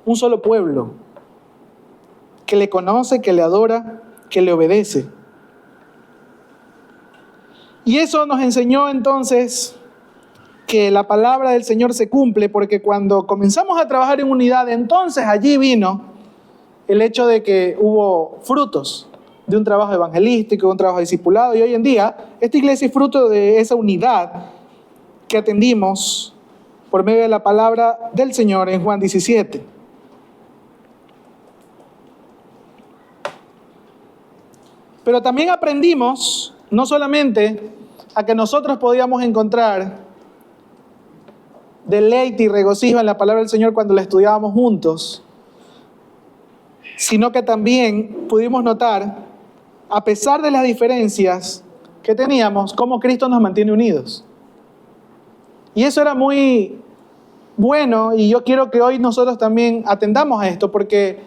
un solo pueblo, que le conoce, que le adora, que le obedece. Y eso nos enseñó entonces que la palabra del Señor se cumple, porque cuando comenzamos a trabajar en unidad, entonces allí vino el hecho de que hubo frutos de un trabajo evangelístico, de un trabajo discipulado, y hoy en día esta iglesia es fruto de esa unidad que atendimos por medio de la palabra del Señor en Juan 17. Pero también aprendimos no solamente a que nosotros podíamos encontrar deleite y regocijo en la palabra del Señor cuando la estudiábamos juntos, sino que también pudimos notar, a pesar de las diferencias que teníamos, cómo Cristo nos mantiene unidos. Y eso era muy bueno, y yo quiero que hoy nosotros también atendamos a esto, porque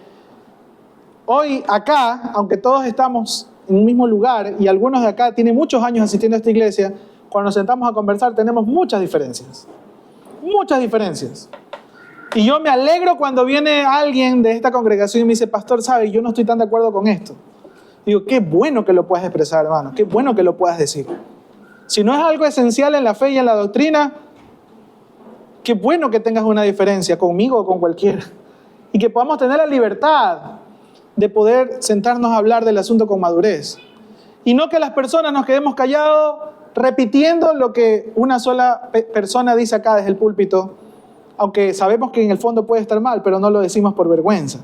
hoy acá, aunque todos estamos en un mismo lugar, y algunos de acá tienen muchos años asistiendo a esta iglesia, cuando nos sentamos a conversar tenemos muchas diferencias. Muchas diferencias. Y yo me alegro cuando viene alguien de esta congregación y me dice, pastor, ¿sabe? Yo no estoy tan de acuerdo con esto. Digo, qué bueno que lo puedas expresar, hermano. Qué bueno que lo puedas decir. Si no es algo esencial en la fe y en la doctrina, qué bueno que tengas una diferencia conmigo o con cualquiera. Y que podamos tener la libertad de poder sentarnos a hablar del asunto con madurez. Y no que las personas nos quedemos callados repitiendo lo que una sola persona dice acá desde el púlpito, aunque sabemos que en el fondo puede estar mal, pero no lo decimos por vergüenza.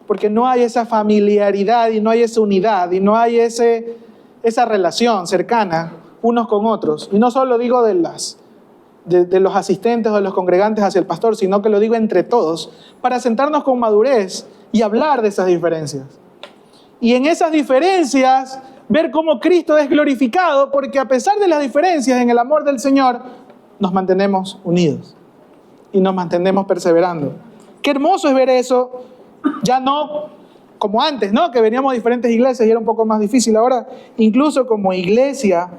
Porque no hay esa familiaridad y no hay esa unidad y no hay esa relación cercana unos con otros. Y no solo digo de los asistentes o de los congregantes hacia el pastor, sino que lo digo entre todos, para sentarnos con madurez y hablar de esas diferencias. Y en esas diferencias, ver cómo Cristo es glorificado, porque a pesar de las diferencias en el amor del Señor, nos mantenemos unidos y nos mantenemos perseverando. Qué hermoso es ver eso, ya no como antes, ¿no? Que veníamos a diferentes iglesias y era un poco más difícil. Ahora, incluso como iglesia,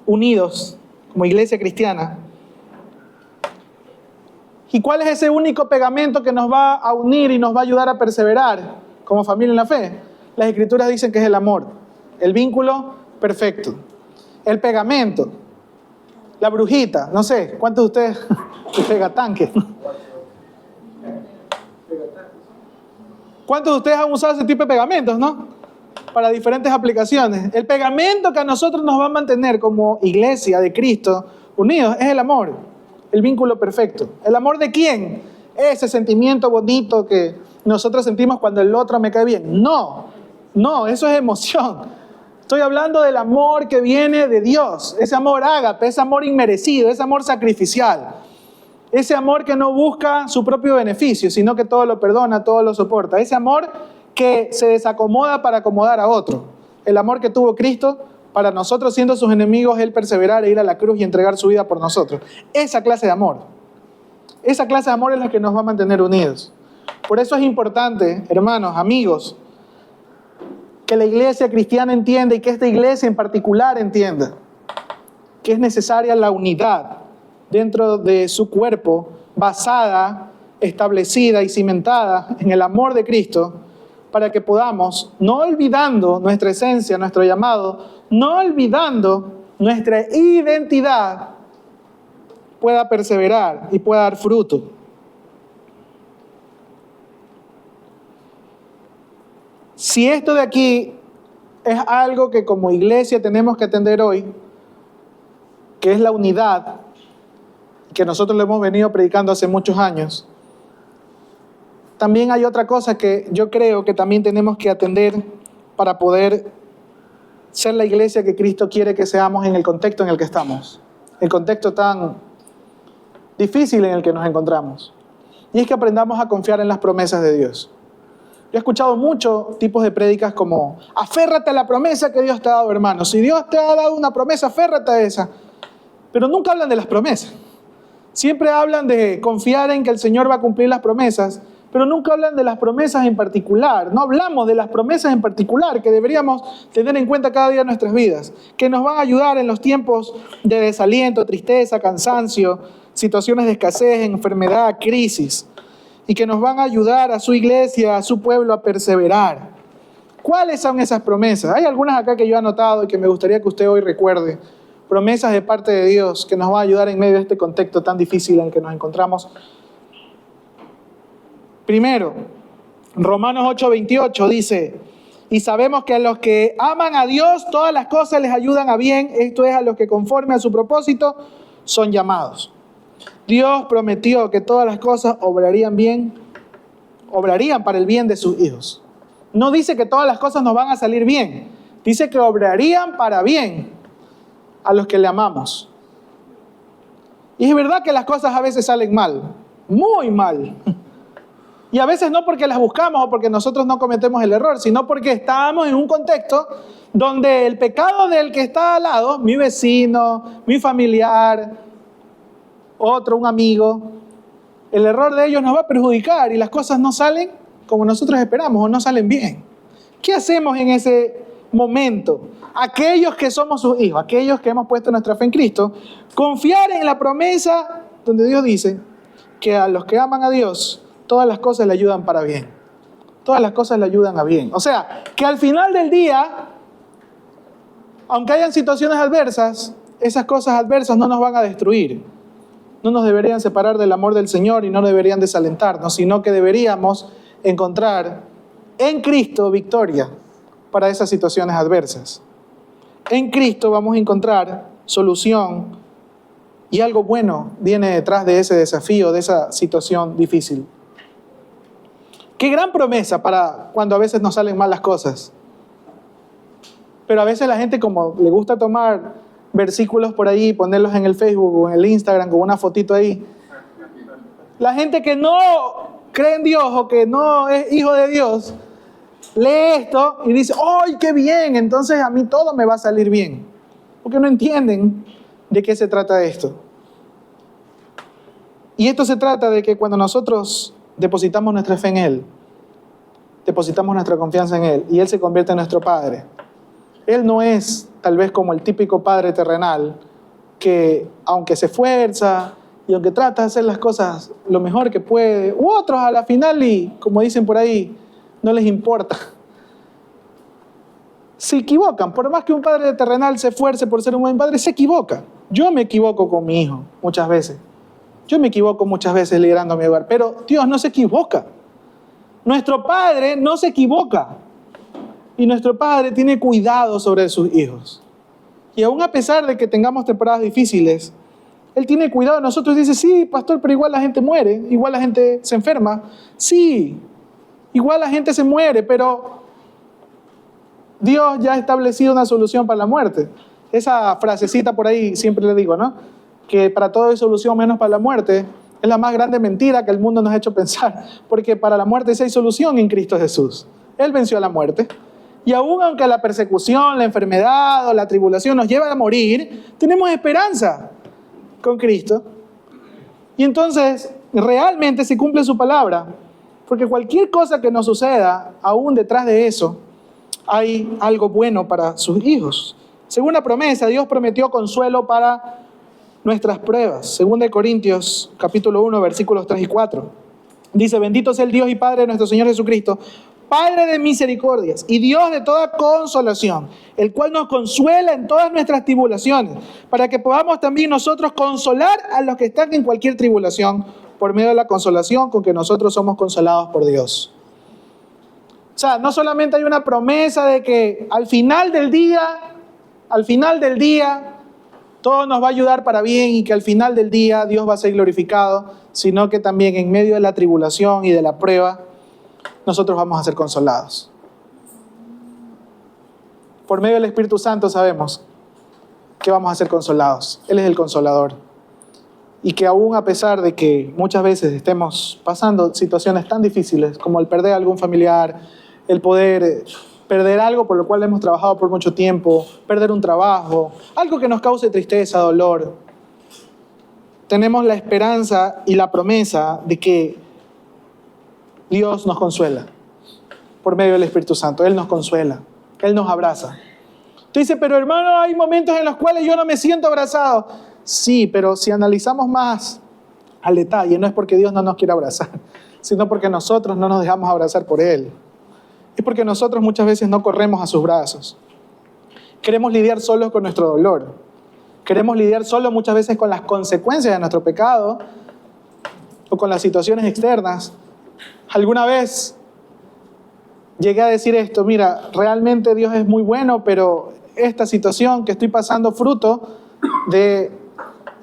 unidos, como iglesia cristiana. ¿Y cuál es ese único pegamento que nos va a unir y nos va a ayudar a perseverar como familia en la fe? Las Escrituras dicen que es el amor, el vínculo perfecto, el pegamento, la brujita, no sé, ¿cuántos de ustedes? El pegatanque. ¿Cuántos de ustedes han usado ese tipo de pegamentos, no? Para diferentes aplicaciones. El pegamento que a nosotros nos va a mantener como iglesia de Cristo unidos es el amor, el vínculo perfecto. ¿El amor de quién? Ese sentimiento bonito que nosotros sentimos cuando el otro me cae bien. No, eso es emoción. Estoy hablando del amor que viene de Dios, ese amor ágape, ese amor inmerecido, ese amor sacrificial, ese amor que no busca su propio beneficio, sino que todo lo perdona, todo lo soporta, ese amor que se desacomoda para acomodar a otro, el amor que tuvo Cristo para nosotros siendo sus enemigos, Él perseverar e ir a la cruz y entregar su vida por nosotros. Esa clase de amor es la que nos va a mantener unidos. Por eso es importante, hermanos, amigos, que la iglesia cristiana entienda y que esta iglesia en particular entienda que es necesaria la unidad dentro de su cuerpo, basada, establecida y cimentada en el amor de Cristo, para que podamos, no olvidando nuestra esencia, nuestro llamado, no olvidando nuestra identidad, pueda perseverar y pueda dar fruto. Si esto de aquí es algo que como iglesia tenemos que atender hoy, que es la unidad, que nosotros lo hemos venido predicando hace muchos años, también hay otra cosa que yo creo que también tenemos que atender para poder ser la iglesia que Cristo quiere que seamos en el contexto en el que estamos, el contexto tan difícil en el que nos encontramos. Y es que aprendamos a confiar en las promesas de Dios. Yo he escuchado muchos tipos de prédicas como, aférrate a la promesa que Dios te ha dado, hermano. Si Dios te ha dado una promesa, aférrate a esa. Pero nunca hablan de las promesas. Siempre hablan de confiar en que el Señor va a cumplir las promesas, pero nunca hablan de las promesas en particular. No hablamos de las promesas en particular que deberíamos tener en cuenta cada día en nuestras vidas, que nos van a ayudar en los tiempos de desaliento, tristeza, cansancio, situaciones de escasez, enfermedad, crisis, y que nos van a ayudar a su iglesia, a su pueblo a perseverar. ¿Cuáles son esas promesas? Hay algunas acá que yo he anotado y que me gustaría que usted hoy recuerde. Promesas de parte de Dios que nos van a ayudar en medio de este contexto tan difícil en el que nos encontramos. Primero, Romanos 8:28 dice, y sabemos que a los que aman a Dios, todas las cosas les ayudan a bien, esto es a los que conforme a su propósito son llamados. Dios prometió que todas las cosas obrarían para el bien de sus hijos. No dice que todas las cosas nos van a salir bien, dice que obrarían para bien. a los que le amamos. Y es verdad que las cosas a veces salen mal, muy mal. Y a veces no porque las buscamos o porque nosotros no cometemos el error, sino porque estamos en un contexto donde el pecado del que está al lado, mi vecino, mi familiar, otro, un amigo, el error de ellos nos va a perjudicar y las cosas no salen como nosotros esperamos o no salen bien. ¿Qué hacemos en ese momento? Aquellos que somos sus hijos, aquellos que hemos puesto nuestra fe en Cristo, confiar en la promesa donde Dios dice que a los que aman a Dios, todas las cosas le ayudan para bien. Todas las cosas le ayudan a bien. O sea, que al final del día, aunque hayan situaciones adversas, esas cosas adversas no nos van a destruir. No nos deberían separar del amor del Señor y no deberían desalentarnos, sino que deberíamos encontrar en Cristo victoria para esas situaciones adversas. En Cristo vamos a encontrar solución y algo bueno viene detrás de ese desafío, de esa situación difícil. Qué gran promesa para cuando a veces nos salen mal las cosas. Pero a veces la gente, como le gusta tomar versículos por ahí, ponerlos en el Facebook o en el Instagram con una fotito ahí, la gente que no cree en Dios o que no es hijo de Dios, lee esto y dice, ¡ay, qué bien! Entonces a mí todo me va a salir bien. Porque no entienden de qué se trata esto. Y esto se trata de que cuando nosotros depositamos nuestra fe en Él, depositamos nuestra confianza en Él y Él se convierte en nuestro Padre. Él no es tal vez como el típico padre terrenal que aunque se esfuerza y aunque trata de hacer las cosas lo mejor que puede, u otros a la final y como dicen por ahí, no les importa. Se equivocan, por más que un padre terrenal se esfuerce por ser un buen padre, se equivoca. Yo me equivoco con mi hijo muchas veces. Yo me equivoco muchas veces liderando mi hogar, pero Dios no se equivoca. Nuestro Padre no se equivoca. Y nuestro Padre tiene cuidado sobre sus hijos. Y aún a pesar de que tengamos temporadas difíciles, Él tiene cuidado de nosotros. Dice, sí, pastor, pero igual la gente muere, igual la gente se enferma. Sí, igual la gente se muere, pero Dios ya ha establecido una solución para la muerte. Esa frasecita por ahí siempre le digo, ¿no? Que para todo hay solución menos para la muerte. Es la más grande mentira que el mundo nos ha hecho pensar. Porque para la muerte sí hay solución en Cristo Jesús. Él venció a la muerte. Y aún aunque la persecución, la enfermedad o la tribulación nos lleva a morir, tenemos esperanza con Cristo. Y entonces realmente se cumple su palabra. Porque cualquier cosa que nos suceda, aún detrás de eso, hay algo bueno para sus hijos. Según la promesa, Dios prometió consuelo para nuestras pruebas. 2 Corintios capítulo 1, versículos 3 y 4. Dice, bendito sea el Dios y Padre de nuestro Señor Jesucristo, Padre de misericordias y Dios de toda consolación, el cual nos consuela en todas nuestras tribulaciones, para que podamos también nosotros consolar a los que están en cualquier tribulación, por medio de la consolación con que nosotros somos consolados por Dios. O sea, no solamente hay una promesa de que al final del día, todo nos va a ayudar para bien y que al final del día Dios va a ser glorificado, sino que también en medio de la tribulación y de la prueba, nosotros vamos a ser consolados. Por medio del Espíritu Santo sabemos que vamos a ser consolados. Él es el consolador. Y que aún a pesar de que muchas veces estemos pasando situaciones tan difíciles como el perder a algún familiar, el poder perder algo por lo cual hemos trabajado por mucho tiempo, perder un trabajo, algo que nos cause tristeza, dolor, tenemos la esperanza y la promesa de que Dios nos consuela por medio del Espíritu Santo. Él nos consuela, Él nos abraza. Tú dices, pero hermano, hay momentos en los cuales yo no me siento abrazado. Sí, pero si analizamos más al detalle, no es porque Dios no nos quiera abrazar, sino porque nosotros no nos dejamos abrazar por Él. Es porque nosotros muchas veces no corremos a sus brazos. Queremos lidiar solos con nuestro dolor. Queremos lidiar solos muchas veces con las consecuencias de nuestro pecado o con las situaciones externas. Alguna vez llegué a decir esto, mira, realmente Dios es muy bueno, pero esta situación que estoy pasando fruto de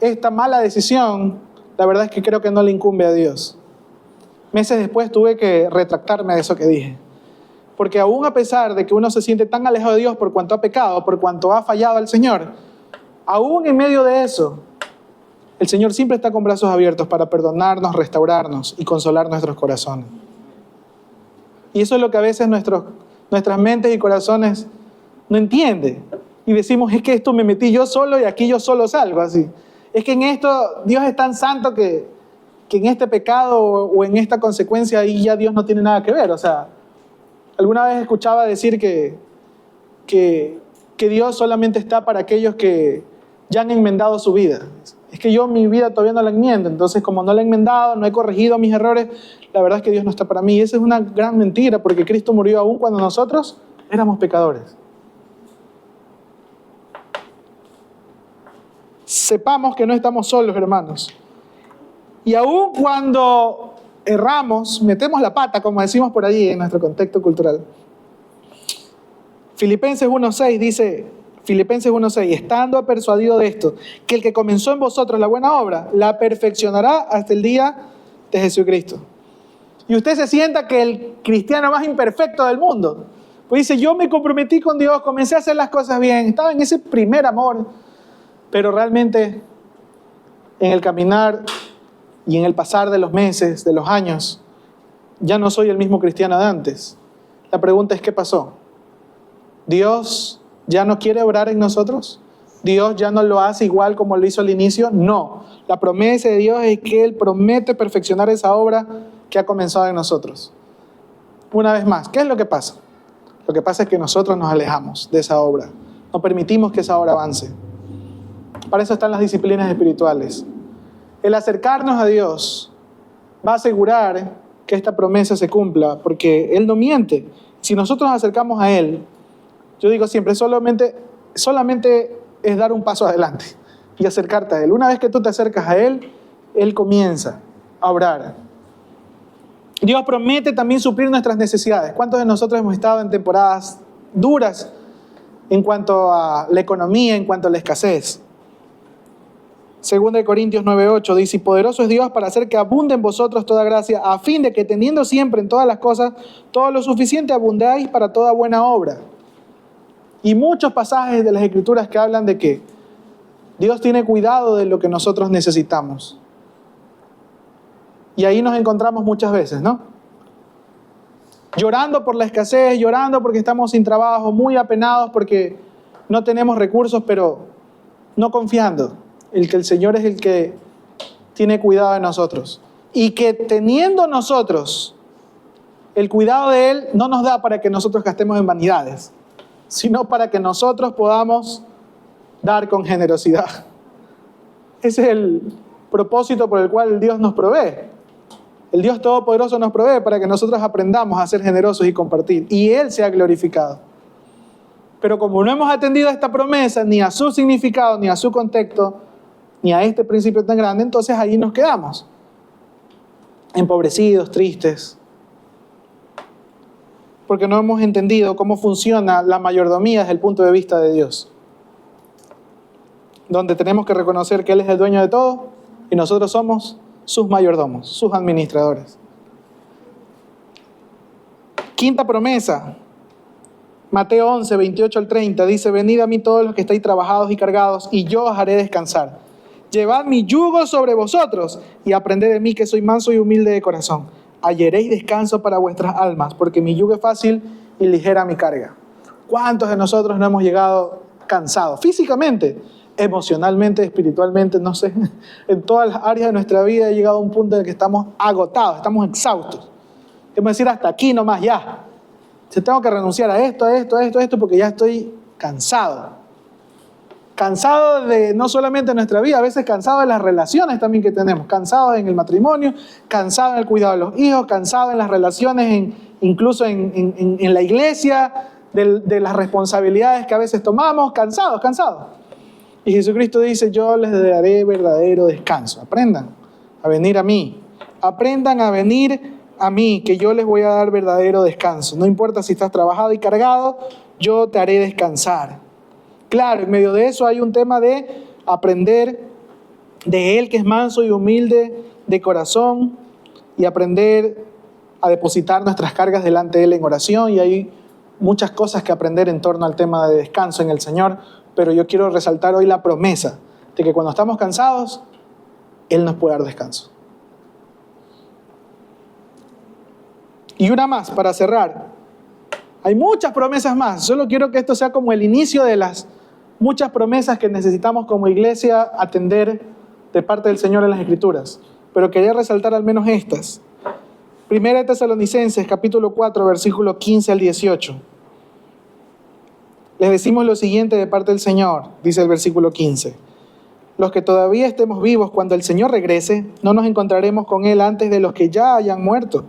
esta mala decisión, la verdad es que creo que no le incumbe a Dios. Meses después tuve que retractarme de eso que dije. Porque aún a pesar de que uno se siente tan alejado de Dios por cuanto ha pecado, por cuanto ha fallado al Señor, aún en medio de eso, el Señor siempre está con brazos abiertos para perdonarnos, restaurarnos y consolar nuestros corazones. Y eso es lo que a veces nuestras mentes y corazones no entienden. Y decimos, es que esto me metí yo solo y aquí yo solo salgo así. Es que en esto Dios es tan santo que en este pecado o en esta consecuencia ahí ya Dios no tiene nada que ver. O sea, alguna vez escuchaba decir que Dios solamente está para aquellos que ya han enmendado su vida. Es que yo mi vida todavía no la enmiendo, entonces como no la he enmendado, no he corregido mis errores, la verdad es que Dios no está para mí. Y esa es una gran mentira, porque Cristo murió aún cuando nosotros éramos pecadores. Sepamos que no estamos solos, hermanos. Y aún cuando erramos, metemos la pata, como decimos por allí en nuestro contexto cultural. Filipenses 1:6 dice, Filipenses 1:6, estando persuadido de esto, que el que comenzó en vosotros la buena obra, la perfeccionará hasta el día de Jesucristo. Y usted se sienta que el cristiano más imperfecto del mundo, pues dice, yo me comprometí con Dios, comencé a hacer las cosas bien, estaba en ese primer amor, pero realmente en el caminar y en el pasar de los meses, de los años, ya no soy el mismo cristiano de antes. La pregunta es, ¿qué pasó? ¿Dios ya no quiere obrar en nosotros? ¿Dios ya no lo hace igual como lo hizo al inicio? No. La promesa de Dios es que Él promete perfeccionar esa obra que ha comenzado en nosotros. Una vez más, ¿qué es lo que pasa? Lo que pasa es que nosotros nos alejamos de esa obra. No permitimos que esa obra avance. Para eso están las disciplinas espirituales. El acercarnos a Dios va a asegurar que esta promesa se cumpla, porque Él no miente. Si nosotros nos acercamos a Él, yo digo siempre, solamente es dar un paso adelante y acercarte a Él. Una vez que tú te acercas a Él, Él comienza a obrar. Dios promete también suplir nuestras necesidades. ¿Cuántos de nosotros hemos estado en temporadas duras en cuanto a la economía, en cuanto a la escasez? 2 Corintios 9:8 dice, y poderoso es Dios para hacer que abunde en vosotros toda gracia, a fin de que teniendo siempre en todas las cosas todo lo suficiente abundáis para toda buena obra. Y muchos pasajes de las Escrituras que hablan de que Dios tiene cuidado de lo que nosotros necesitamos. Y ahí nos encontramos muchas veces, ¿no? Llorando por la escasez, llorando porque estamos sin trabajo, muy apenados porque no tenemos recursos, pero no confiando en que el Señor es el que tiene cuidado de nosotros. Y que teniendo nosotros el cuidado de Él, no nos da para que nosotros gastemos en vanidades, sino para que nosotros podamos dar con generosidad. Ese es el propósito por el cual Dios nos provee. El Dios Todopoderoso nos provee para que nosotros aprendamos a ser generosos y compartir, y Él sea glorificado. Pero como no hemos atendido a esta promesa, ni a su significado, ni a su contexto, ni a este principio tan grande, entonces ahí nos quedamos, empobrecidos, tristes, porque no hemos entendido cómo funciona la mayordomía desde el punto de vista de Dios, donde tenemos que reconocer que Él es el dueño de todo y nosotros somos sus mayordomos, sus administradores. Quinta promesa, Mateo 11, 28 al 30, dice, venid a mí todos los que estáis trabajados y cargados, y yo os haré descansar. Llevad mi yugo sobre vosotros y aprended de mí, que soy manso y humilde de corazón. Hallaréis descanso para vuestras almas, porque mi yugo es fácil y ligera mi carga. ¿Cuántos de nosotros no hemos llegado cansados? Físicamente, emocionalmente, espiritualmente, no sé, en todas las áreas de nuestra vida he llegado a un punto en el que estamos agotados, estamos exhaustos. Queremos decir, hasta aquí nomás ya. Si tengo que renunciar a esto, porque ya estoy cansado. Cansado de no solamente nuestra vida, a veces cansado de las relaciones también que tenemos. Cansado en el matrimonio, cansado en el cuidado de los hijos, cansado en las relaciones, incluso en la iglesia, de las responsabilidades que a veces tomamos. Cansados. Y Jesucristo dice, yo les daré verdadero descanso. Aprendan a venir a mí. Aprendan a venir a mí, que yo les voy a dar verdadero descanso. No importa si estás trabajado y cargado, yo te haré descansar. Claro, en medio de eso hay un tema de aprender de Él, que es manso y humilde de corazón, y aprender a depositar nuestras cargas delante de Él en oración. Y hay muchas cosas que aprender en torno al tema de descanso en el Señor, pero yo quiero resaltar hoy la promesa de que cuando estamos cansados, Él nos puede dar descanso. Y una más para cerrar. Hay muchas promesas más. Solo quiero que esto sea como el inicio de las muchas promesas que necesitamos como iglesia atender de parte del Señor en las Escrituras. Pero quería resaltar al menos estas. Primera de Tesalonicenses, capítulo 4, versículo 15 al 18. Les decimos lo siguiente de parte del Señor, dice el versículo 15. Los que todavía estemos vivos cuando el Señor regrese, no nos encontraremos con Él antes de los que ya hayan muerto.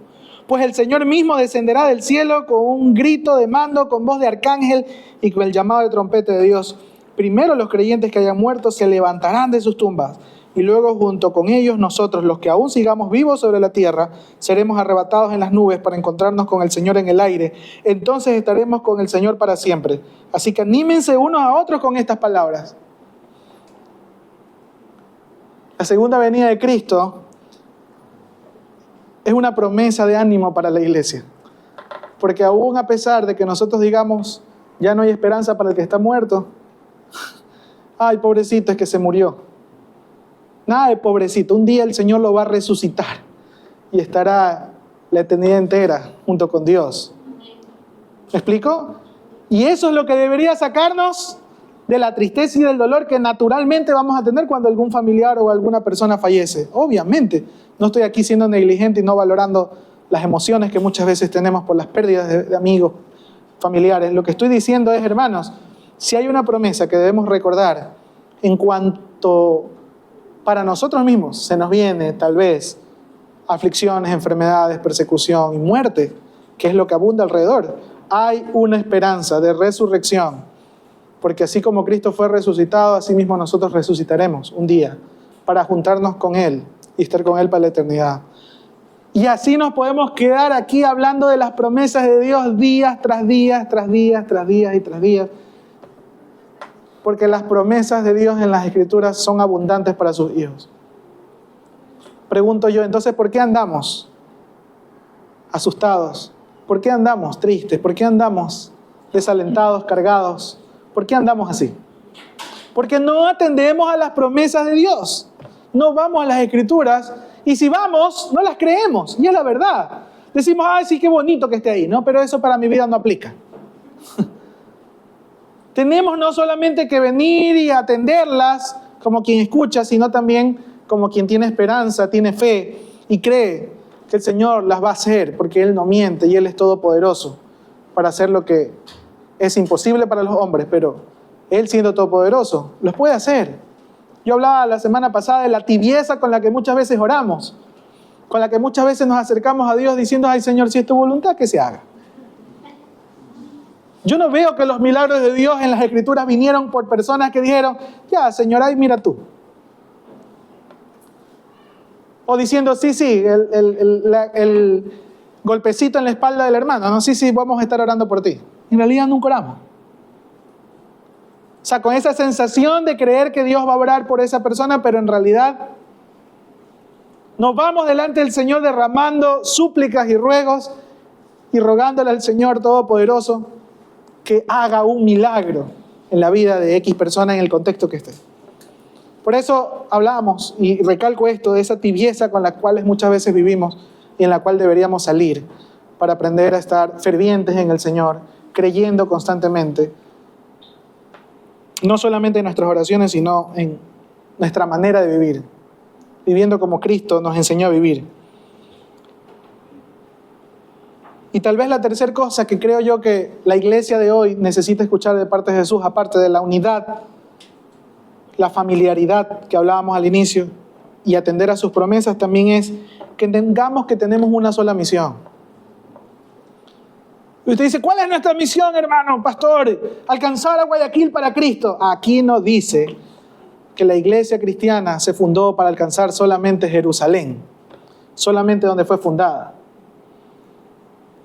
Pues el Señor mismo descenderá del cielo con un grito de mando, con voz de arcángel y con el llamado de trompeta de Dios. Primero los creyentes que hayan muerto se levantarán de sus tumbas, y luego junto con ellos nosotros, los que aún sigamos vivos sobre la tierra, seremos arrebatados en las nubes para encontrarnos con el Señor en el aire. Entonces estaremos con el Señor para siempre. Así que anímense unos a otros con estas palabras. La segunda venida de Cristo es una promesa de ánimo para la iglesia. Porque aún a pesar de que nosotros digamos, ya no hay esperanza para el que está muerto, ay, pobrecito, es que se murió. Nada de pobrecito, un día el Señor lo va a resucitar y estará la eternidad entera junto con Dios. ¿Me explico? Y eso es lo que debería sacarnos de la tristeza y del dolor que naturalmente vamos a tener cuando algún familiar o alguna persona fallece. Obviamente, no estoy aquí siendo negligente y no valorando las emociones que muchas veces tenemos por las pérdidas de amigos, familiares. Lo que estoy diciendo es, hermanos, si hay una promesa que debemos recordar en cuanto para nosotros mismos se nos viene tal vez aflicciones, enfermedades, persecución y muerte, que es lo que abunda alrededor, hay una esperanza de resurrección, porque así como Cristo fue resucitado, así mismo nosotros resucitaremos un día para juntarnos con Él y estar con Él para la eternidad. Y así nos podemos quedar aquí hablando de las promesas de Dios días tras días, tras días, tras días y tras días. Porque las promesas de Dios en las Escrituras son abundantes para sus hijos. Pregunto yo, entonces, ¿por qué andamos asustados? ¿Por qué andamos tristes? ¿Por qué andamos desalentados, cargados? ¿Por qué andamos así? Porque no atendemos a las promesas de Dios. No vamos a las Escrituras y si vamos, no las creemos. Y es la verdad. Decimos, ay, sí, qué bonito que esté ahí, ¿no? Pero eso para mi vida no aplica. Tenemos no solamente que venir y atenderlas como quien escucha, sino también como quien tiene esperanza, tiene fe y cree que el Señor las va a hacer, porque Él no miente y Él es todopoderoso para hacer lo que es imposible para los hombres, pero Él siendo todopoderoso, los puede hacer. Yo hablaba la semana pasada de la tibieza con la que muchas veces oramos, con la que muchas veces nos acercamos a Dios diciendo, ay Señor, si es tu voluntad, que se haga. Yo no veo que los milagros de Dios en las Escrituras vinieron por personas que dijeron, ya, Señor, ay, mira tú. O diciendo, sí, el golpecito en la espalda del hermano, no, sí, vamos a estar orando por ti. En realidad nunca oramos. O sea, con esa sensación de creer que Dios va a orar por esa persona, pero en realidad nos vamos delante del Señor derramando súplicas y ruegos y rogándole al Señor Todopoderoso que haga un milagro en la vida de X persona en el contexto que esté. Por eso hablamos, y recalco esto, de esa tibieza con la cual muchas veces vivimos y en la cual deberíamos salir para aprender a estar fervientes en el Señor, creyendo constantemente, no solamente en nuestras oraciones, sino en nuestra manera de vivir, viviendo como Cristo nos enseñó a vivir. Y tal vez la tercera cosa que creo yo que la iglesia de hoy necesita escuchar de parte de Jesús, aparte de la unidad, la familiaridad que hablábamos al inicio y atender a sus promesas, también es que entendamos que tenemos una sola misión. Y usted dice, ¿cuál es nuestra misión, hermano, pastor? Alcanzar a Guayaquil para Cristo. Aquí no dice que la iglesia cristiana se fundó para alcanzar solamente Jerusalén, solamente donde fue fundada.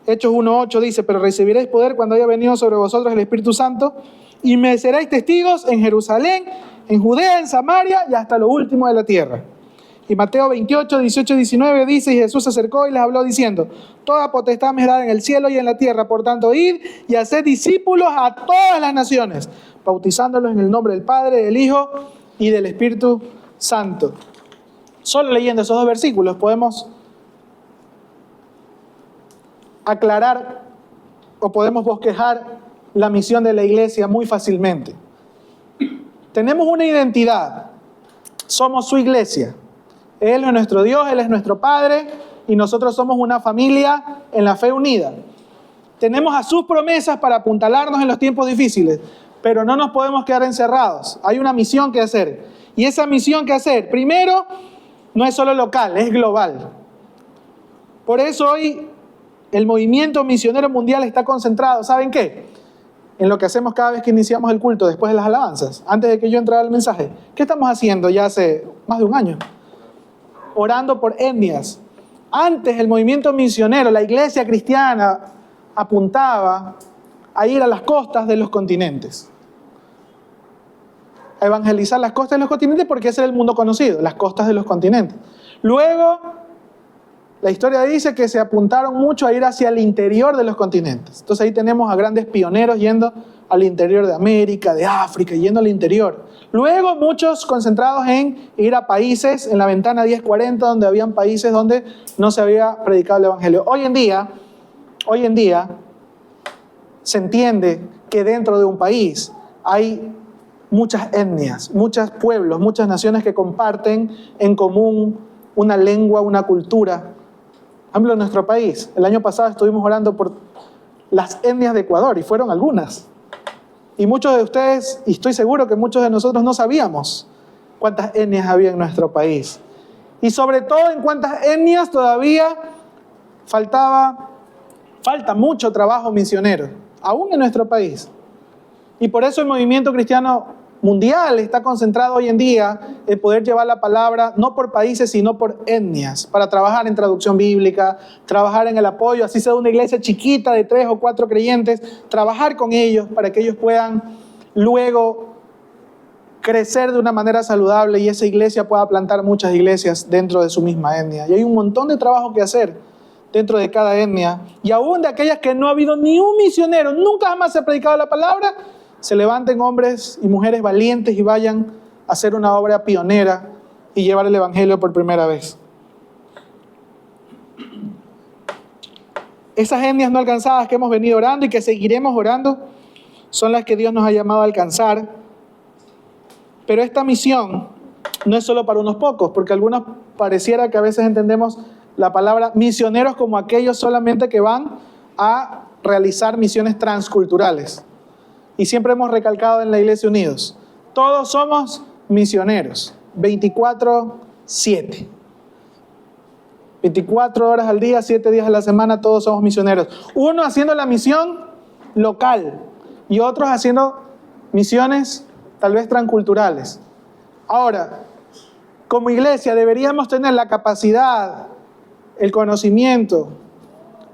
Hechos 1:8 dice, pero recibiréis poder cuando haya venido sobre vosotros el Espíritu Santo y me seréis testigos en Jerusalén, en Judea, en Samaria y hasta lo último de la tierra. Y Mateo 28, 18, 19 dice, y Jesús se acercó y les habló diciendo, toda potestad me es dada en el cielo y en la tierra, por tanto, id y haced discípulos a todas las naciones, bautizándolos en el nombre del Padre, del Hijo y del Espíritu Santo. Solo leyendo esos dos versículos podemos aclarar o podemos bosquejar la misión de la iglesia muy fácilmente. Tenemos una identidad, somos su iglesia. Él es nuestro Dios, Él es nuestro Padre y nosotros somos una familia en la fe unida. Tenemos a sus promesas para apuntalarnos en los tiempos difíciles, pero no nos podemos quedar encerrados. Hay una misión que hacer. Y esa misión que hacer, primero, no es solo local, es global. Por eso hoy el movimiento misionero mundial está concentrado, ¿saben qué? En lo que hacemos cada vez que iniciamos el culto, después de las alabanzas, antes de que yo entrara al mensaje. ¿Qué estamos haciendo ya hace más de un año? Orando por etnias. Antes el movimiento misionero, la iglesia cristiana, apuntaba a ir a las costas de los continentes. A evangelizar las costas de los continentes porque ese era el mundo conocido, las costas de los continentes. Luego, la historia dice que se apuntaron mucho a ir hacia el interior de los continentes. Entonces ahí tenemos a grandes pioneros yendo al interior de América, de África, yendo al interior. Luego muchos concentrados en ir a países, en la ventana 1040, donde habían países donde no se había predicado el evangelio. Hoy en día, se entiende que dentro de un país hay muchas etnias, muchos pueblos, muchas naciones que comparten en común una lengua, una cultura. Por ejemplo, en nuestro país, el año pasado estuvimos orando por las etnias de Ecuador y fueron algunas. Y muchos de ustedes, y estoy seguro que muchos de nosotros no sabíamos cuántas etnias había en nuestro país. Y sobre todo en cuántas etnias todavía falta mucho trabajo misionero, aún en nuestro país. Y por eso el movimiento cristiano mundial está concentrado hoy en día en poder llevar la palabra no por países sino por etnias, para trabajar en traducción bíblica, trabajar en el apoyo, así sea una iglesia chiquita de 3 o 4 creyentes, trabajar con ellos para que ellos puedan luego crecer de una manera saludable y esa iglesia pueda plantar muchas iglesias dentro de su misma etnia. Y hay un montón de trabajo que hacer dentro de cada etnia, y aún de aquellas que no ha habido ni un misionero, nunca jamás se ha predicado la palabra, se levanten hombres y mujeres valientes y vayan a hacer una obra pionera y llevar el evangelio por primera vez. Esas etnias no alcanzadas que hemos venido orando y que seguiremos orando son las que Dios nos ha llamado a alcanzar. Pero esta misión no es solo para unos pocos, porque algunos pareciera que a veces entendemos la palabra misioneros como aquellos solamente que van a realizar misiones transculturales. Y siempre hemos recalcado en la Iglesia Unidos, todos somos misioneros, 24/7. 24 horas al día, 7 días a la semana, todos somos misioneros. Uno haciendo la misión local y otros haciendo misiones tal vez transculturales. Ahora, como iglesia deberíamos tener la capacidad, el conocimiento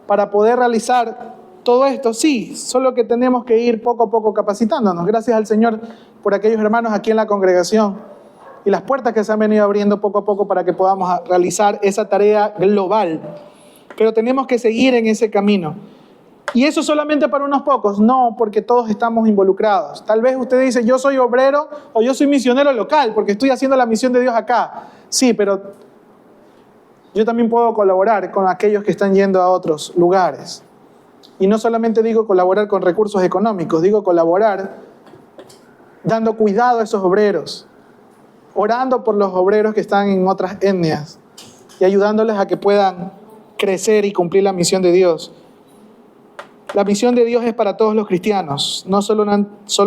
para poder realizar todo esto, sí, solo que tenemos que ir poco a poco capacitándonos. Gracias al Señor por aquellos hermanos aquí en la congregación y las puertas que se han venido abriendo poco a poco para que podamos realizar esa tarea global. Pero tenemos que seguir en ese camino. ¿Y eso solamente para unos pocos? No, porque todos estamos involucrados. Tal vez usted dice, yo soy obrero o yo soy misionero local porque estoy haciendo la misión de Dios acá. Sí, pero yo también puedo colaborar con aquellos que están yendo a otros lugares. Y no solamente digo colaborar con recursos económicos, digo colaborar dando cuidado a esos obreros, orando por los obreros que están en otras etnias y ayudándoles a que puedan crecer y cumplir la misión de Dios. La misión de Dios es para todos los cristianos, no solo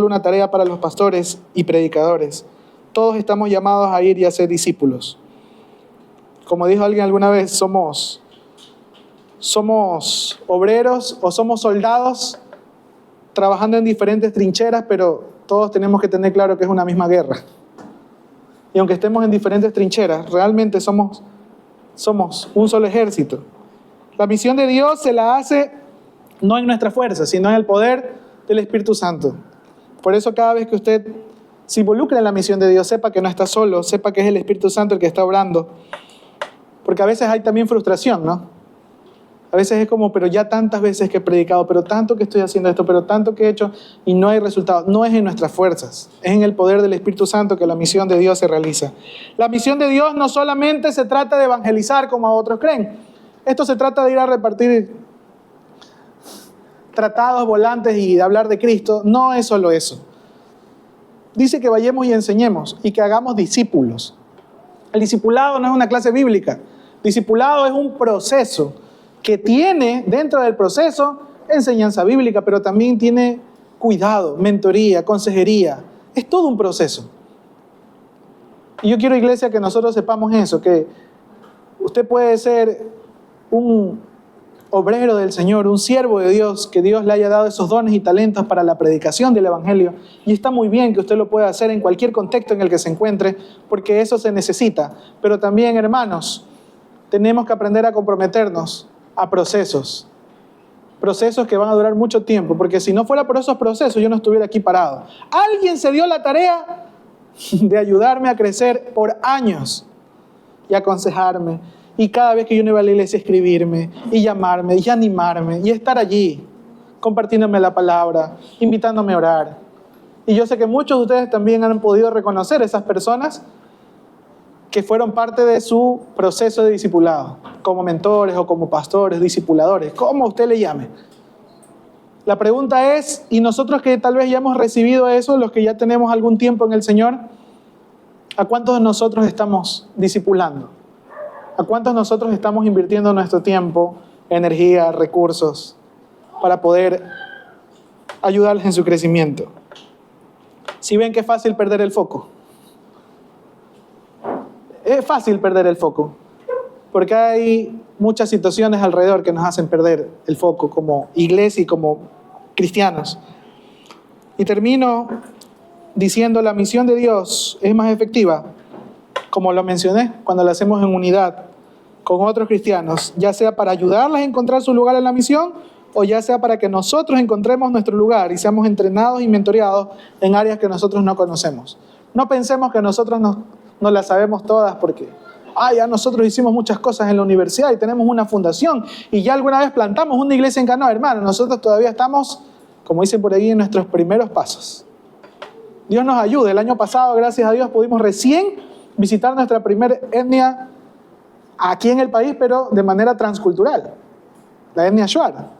una tarea para los pastores y predicadores. Todos estamos llamados a ir y a ser discípulos. Como dijo alguien alguna vez, somos obreros o somos soldados trabajando en diferentes trincheras, pero todos tenemos que tener claro que es una misma guerra. Y aunque estemos en diferentes trincheras, realmente somos un solo ejército. La misión de Dios se la hace no en nuestra fuerza, sino en el poder del Espíritu Santo. Por eso cada vez que usted se involucre en la misión de Dios, sepa que no está solo, sepa que es el Espíritu Santo el que está obrando. Porque a veces hay también frustración, ¿no? A veces es como, pero ya tantas veces que he predicado, pero tanto que estoy haciendo esto, pero tanto que he hecho y no hay resultados. No es en nuestras fuerzas, es en el poder del Espíritu Santo que la misión de Dios se realiza. La misión de Dios no solamente se trata de evangelizar como otros creen. Esto se trata de ir a repartir tratados, volantes y de hablar de Cristo. No es solo eso. Dice que vayamos y enseñemos y que hagamos discípulos. El discipulado no es una clase bíblica. Discipulado es un proceso que tiene dentro del proceso enseñanza bíblica, pero también tiene cuidado, mentoría, consejería. Es todo un proceso. Y yo quiero, iglesia, que nosotros sepamos eso, que usted puede ser un obrero del Señor, un siervo de Dios, que Dios le haya dado esos dones y talentos para la predicación del Evangelio. Y está muy bien que usted lo pueda hacer en cualquier contexto en el que se encuentre, porque eso se necesita. Pero también, hermanos, tenemos que aprender a comprometernos a procesos que van a durar mucho tiempo, porque si no fuera por esos procesos yo no estuviera aquí parado. Alguien se dio la tarea de ayudarme a crecer por años y aconsejarme, y cada vez que yo no iba a la iglesia escribirme y llamarme y animarme y estar allí compartiéndome la palabra, invitándome a orar. Y yo sé que muchos de ustedes también han podido reconocer esas personas que fueron parte de su proceso de discipulado, como mentores o como pastores, discipuladores, como usted le llame. La pregunta es, ¿y nosotros que tal vez ya hemos recibido eso, los que ya tenemos algún tiempo en el Señor, a cuántos de nosotros estamos discipulando? ¿A cuántos de nosotros estamos invirtiendo nuestro tiempo, energía, recursos para poder ayudarles en su crecimiento? Si ven que es fácil perder el foco. Es fácil perder el foco, porque hay muchas situaciones alrededor que nos hacen perder el foco como iglesia y como cristianos. Y termino diciendo, la misión de Dios es más efectiva, como lo mencioné, cuando la hacemos en unidad con otros cristianos, ya sea para ayudarles a encontrar su lugar en la misión, o ya sea para que nosotros encontremos nuestro lugar y seamos entrenados y mentoreados en áreas que nosotros no conocemos. No pensemos que nosotros no las sabemos todas porque ya nosotros hicimos muchas cosas en la universidad y tenemos una fundación y ya alguna vez plantamos una iglesia en Canoa. Hermano, nosotros todavía estamos, como dicen por ahí, en nuestros primeros pasos. Dios nos ayude. El año pasado, gracias a Dios, pudimos recién visitar nuestra primera etnia aquí en el país, pero de manera transcultural, la etnia Shuar.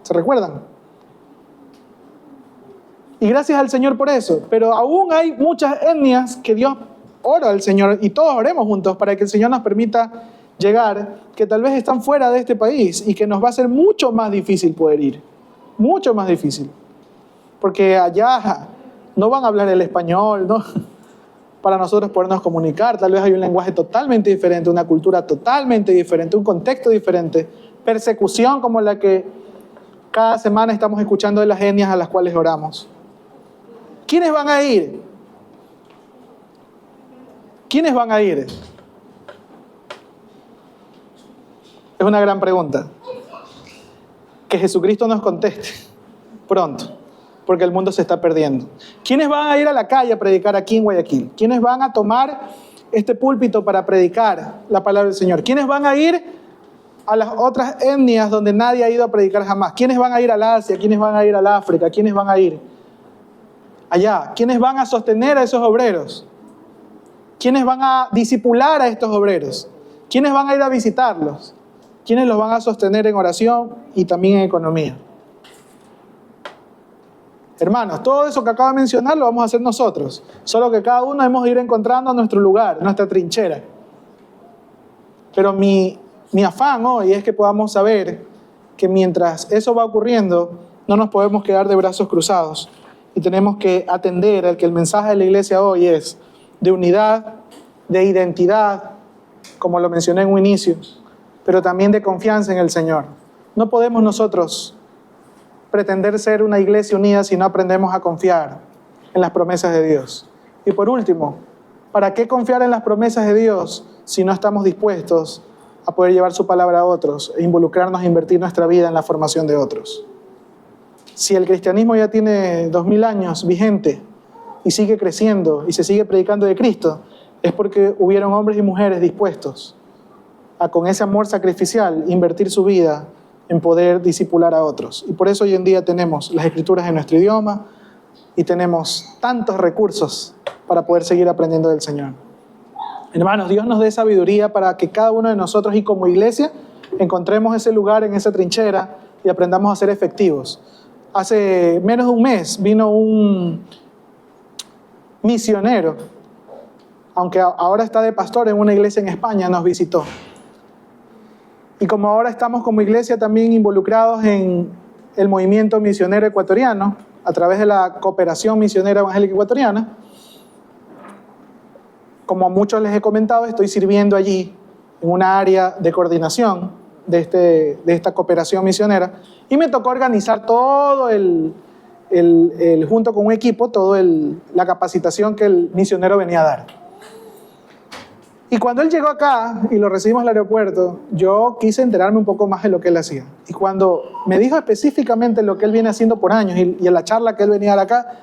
¿Se recuerdan? Y gracias al Señor por eso. Pero aún hay muchas etnias que Dios ora al Señor, y todos oremos juntos para que el Señor nos permita llegar, que tal vez están fuera de este país y que nos va a ser mucho más difícil poder ir. Mucho más difícil. Porque allá no van a hablar el español, ¿no? Para nosotros podernos comunicar. Tal vez hay un lenguaje totalmente diferente, una cultura totalmente diferente, un contexto diferente. Persecución como la que cada semana estamos escuchando de las etnias a las cuales oramos. ¿Quiénes van a ir? ¿Quiénes van a ir? Es una gran pregunta. Que Jesucristo nos conteste pronto, porque el mundo se está perdiendo. ¿Quiénes van a ir a la calle a predicar aquí en Guayaquil? ¿Quiénes van a tomar este púlpito para predicar la palabra del Señor? ¿Quiénes van a ir a las otras etnias donde nadie ha ido a predicar jamás? ¿Quiénes van a ir al Asia? ¿Quiénes van a ir al África? ¿Quiénes van a ir allá? ¿Quiénes van a sostener a esos obreros? ¿Quiénes van a discipular a estos obreros? ¿Quiénes van a ir a visitarlos? ¿Quiénes los van a sostener en oración y también en economía? Hermanos, todo eso que acabo de mencionar lo vamos a hacer nosotros. Solo que cada uno hemos de ir encontrando nuestro lugar, nuestra trinchera. Pero mi afán hoy es que podamos saber que mientras eso va ocurriendo, no nos podemos quedar de brazos cruzados. Y tenemos que atender al que el mensaje de la iglesia hoy es de unidad, de identidad, como lo mencioné en un inicio, pero también de confianza en el Señor. No podemos nosotros pretender ser una iglesia unida si no aprendemos a confiar en las promesas de Dios. Y por último, ¿para qué confiar en las promesas de Dios si no estamos dispuestos a poder llevar su palabra a otros e involucrarnos e invertir nuestra vida en la formación de otros? Si el cristianismo ya tiene 2000 años vigente, y sigue creciendo y se sigue predicando de Cristo, es porque hubieron hombres y mujeres dispuestos a, con ese amor sacrificial, invertir su vida en poder discipular a otros. Y por eso hoy en día tenemos las Escrituras en nuestro idioma y tenemos tantos recursos para poder seguir aprendiendo del Señor. Hermanos, Dios nos dé sabiduría para que cada uno de nosotros y como iglesia encontremos ese lugar en esa trinchera y aprendamos a ser efectivos. Hace menos de un mes vino un misionero, aunque ahora está de pastor en una iglesia en España, nos visitó. Y como ahora estamos como iglesia también involucrados en el movimiento misionero ecuatoriano, a través de la Cooperación Misionera Evangélica Ecuatoriana, como a muchos les he comentado, estoy sirviendo allí en una área de coordinación de esta cooperación misionera, y me tocó organizar todo junto con un equipo, toda la capacitación que el misionero venía a dar. Y cuando él llegó acá y lo recibimos al aeropuerto, yo quise enterarme un poco más de lo que él hacía. Y cuando me dijo específicamente lo que él viene haciendo por años y en la charla que él venía a dar acá,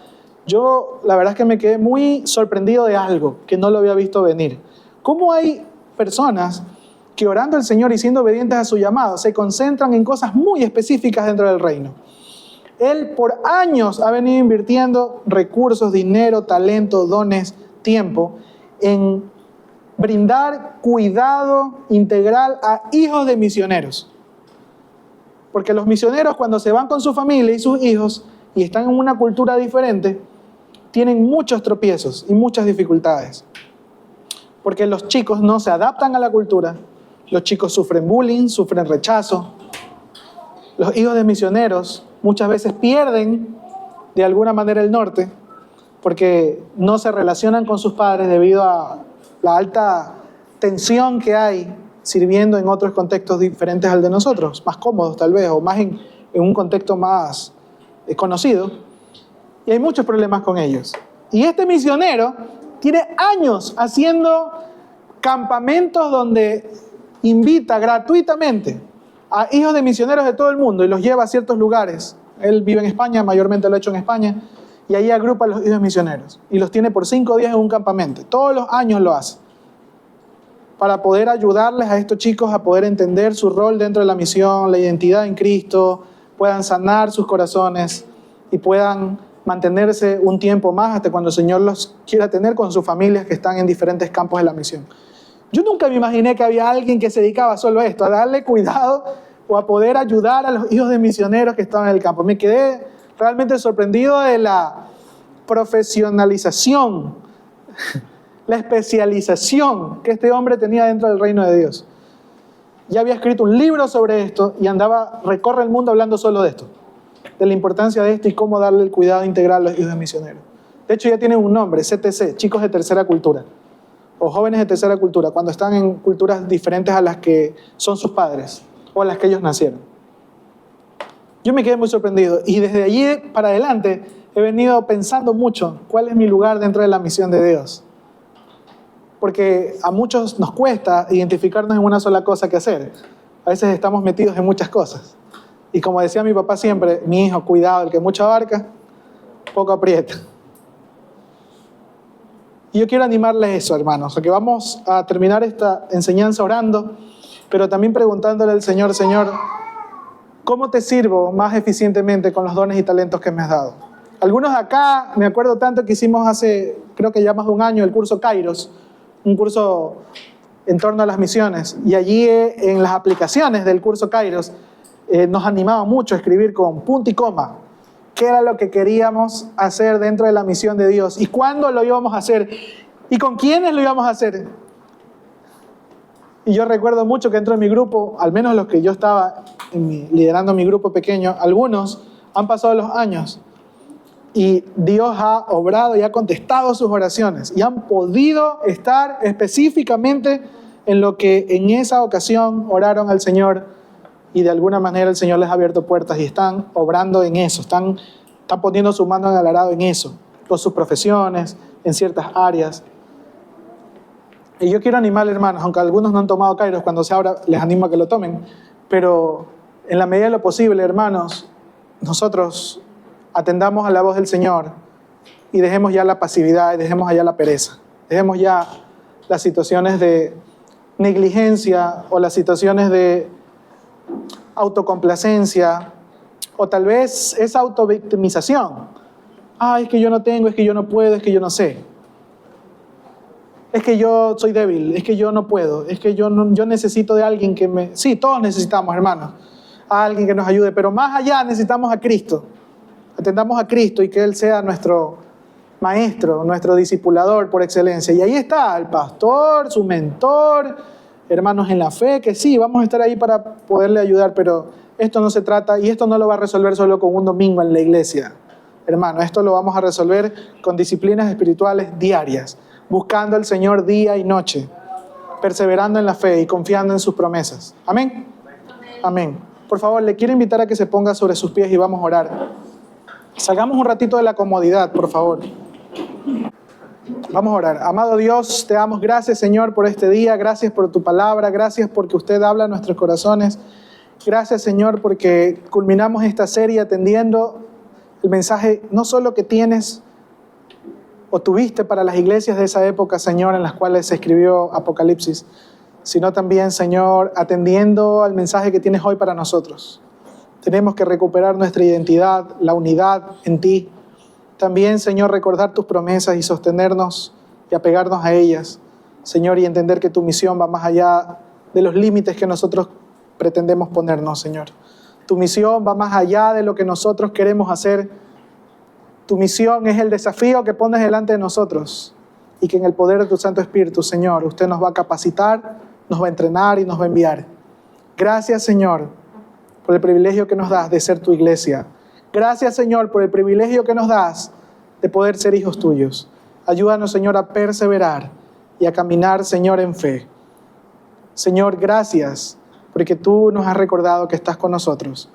yo la verdad es que me quedé muy sorprendido de algo que no lo había visto venir. ¿Cómo hay personas que orando al Señor y siendo obedientes a su llamado se concentran en cosas muy específicas dentro del reino? Él por años ha venido invirtiendo recursos, dinero, talento, dones, tiempo en brindar cuidado integral a hijos de misioneros. Porque los misioneros, cuando se van con su familia y sus hijos y están en una cultura diferente, tienen muchos tropiezos y muchas dificultades. Porque los chicos no se adaptan a la cultura, los chicos sufren bullying, sufren rechazo. Los hijos de misioneros muchas veces pierden de alguna manera el norte porque no se relacionan con sus padres debido a la alta tensión que hay sirviendo en otros contextos diferentes al de nosotros, más cómodos tal vez, o más en un contexto más conocido. Y hay muchos problemas con ellos. Y este misionero tiene años haciendo campamentos donde invita gratuitamente a hijos de misioneros de todo el mundo y los lleva a ciertos lugares. Él vive en España, mayormente lo ha hecho en España, y ahí agrupa a los hijos misioneros y los tiene por 5 días en un campamento. Todos los años lo hace para poder ayudarles a estos chicos a poder entender su rol dentro de la misión, la identidad en Cristo, puedan sanar sus corazones y puedan mantenerse un tiempo más hasta cuando el Señor los quiera tener con sus familias que están en diferentes campos de la misión. Yo nunca me imaginé que había alguien que se dedicaba solo a esto, a darle cuidado o a poder ayudar a los hijos de misioneros que estaban en el campo. Me quedé realmente sorprendido de la profesionalización, la especialización que este hombre tenía dentro del reino de Dios. Ya había escrito un libro sobre esto y recorre el mundo hablando solo de esto, de la importancia de esto y cómo darle el cuidado integral a los hijos de misioneros. De hecho ya tienen un nombre, CTC, chicos de tercera cultura, o jóvenes de tercera cultura, cuando están en culturas diferentes a las que son sus padres o a las que ellos nacieron. Yo me quedé muy sorprendido y desde allí para adelante he venido pensando mucho cuál es mi lugar dentro de la misión de Dios. Porque a muchos nos cuesta identificarnos en una sola cosa que hacer. A veces estamos metidos en muchas cosas. Y como decía mi papá siempre, mi hijo, cuidado, el que mucho abarca, poco aprieta. Y yo quiero animarles eso, hermanos, a que vamos a terminar esta enseñanza orando, pero también preguntándole al Señor, Señor, ¿cómo te sirvo más eficientemente con los dones y talentos que me has dado? Algunos de acá, me acuerdo tanto que hicimos hace, creo que ya más de un año, el curso Kairos, un curso en torno a las misiones. Y allí en las aplicaciones del curso Kairos nos animaba mucho a escribir con punto y coma qué era lo que queríamos hacer dentro de la misión de Dios y cuándo lo íbamos a hacer y con quiénes lo íbamos a hacer. Y yo recuerdo mucho que dentro de mi grupo, al menos los que yo estaba liderando mi grupo pequeño, algunos han pasado los años y Dios ha obrado y ha contestado sus oraciones y han podido estar específicamente en lo que en esa ocasión oraron al Señor y de alguna manera el Señor les ha abierto puertas y están obrando en eso, están poniendo su mano en el arado en eso, con sus profesiones, en ciertas áreas. Y yo quiero animar, hermanos, aunque algunos no han tomado Kairos, cuando se abra les animo a que lo tomen, pero en la medida de lo posible, hermanos, nosotros atendamos a la voz del Señor y dejemos ya la pasividad y dejemos allá la pereza. Dejemos ya las situaciones de negligencia o las situaciones de autocomplacencia o tal vez esa autovictimización. Es que yo no tengo, es que yo no puedo, es que yo no sé. Es que yo soy débil, es que yo no puedo, es que yo necesito de alguien que me... Sí, todos necesitamos, hermanos, a alguien que nos ayude, pero más allá necesitamos a Cristo. Atendamos a Cristo y que Él sea nuestro maestro, nuestro discipulador por excelencia. Y ahí está el pastor, su mentor, hermanos en la fe, que sí, vamos a estar ahí para poderle ayudar, pero esto no se trata, y esto no lo va a resolver solo con un domingo en la iglesia. Hermano, esto lo vamos a resolver con disciplinas espirituales diarias, buscando al Señor día y noche, perseverando en la fe y confiando en sus promesas. Amén. Amén. Por favor, le quiero invitar a que se ponga sobre sus pies y vamos a orar. Salgamos un ratito de la comodidad, por favor. Vamos a orar. Amado Dios, te damos gracias, Señor, por este día. Gracias por tu palabra. Gracias porque usted habla a nuestros corazones. Gracias, Señor, porque culminamos esta serie atendiendo el mensaje no solo que tienes o tuviste para las iglesias de esa época, Señor, en las cuales se escribió Apocalipsis, sino también, Señor, atendiendo al mensaje que tienes hoy para nosotros. Tenemos que recuperar nuestra identidad, la unidad en ti. También, Señor, recordar tus promesas y sostenernos y apegarnos a ellas, Señor, y entender que tu misión va más allá de los límites que nosotros pretendemos ponernos, Señor. Tu misión va más allá de lo que nosotros queremos hacer. Tu misión es el desafío que pones delante de nosotros y que en el poder de tu Santo Espíritu, Señor, usted nos va a capacitar, nos va a entrenar y nos va a enviar. Gracias, Señor, por el privilegio que nos das de ser tu iglesia. Gracias, Señor, por el privilegio que nos das de poder ser hijos tuyos. Ayúdanos, Señor, a perseverar y a caminar, Señor, en fe. Señor, gracias, porque tú nos has recordado que estás con nosotros.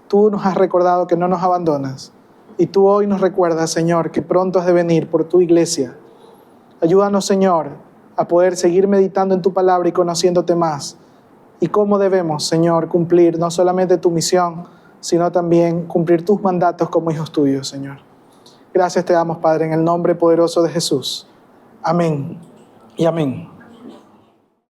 Tú nos has recordado que no nos abandonas. Y tú hoy nos recuerdas, Señor, que pronto has de venir por tu iglesia. Ayúdanos, Señor, a poder seguir meditando en tu palabra y conociéndote más. Y cómo debemos, Señor, cumplir no solamente tu misión, sino también cumplir tus mandatos como hijos tuyos, Señor. Gracias te damos, Padre, en el nombre poderoso de Jesús. Amén y amén.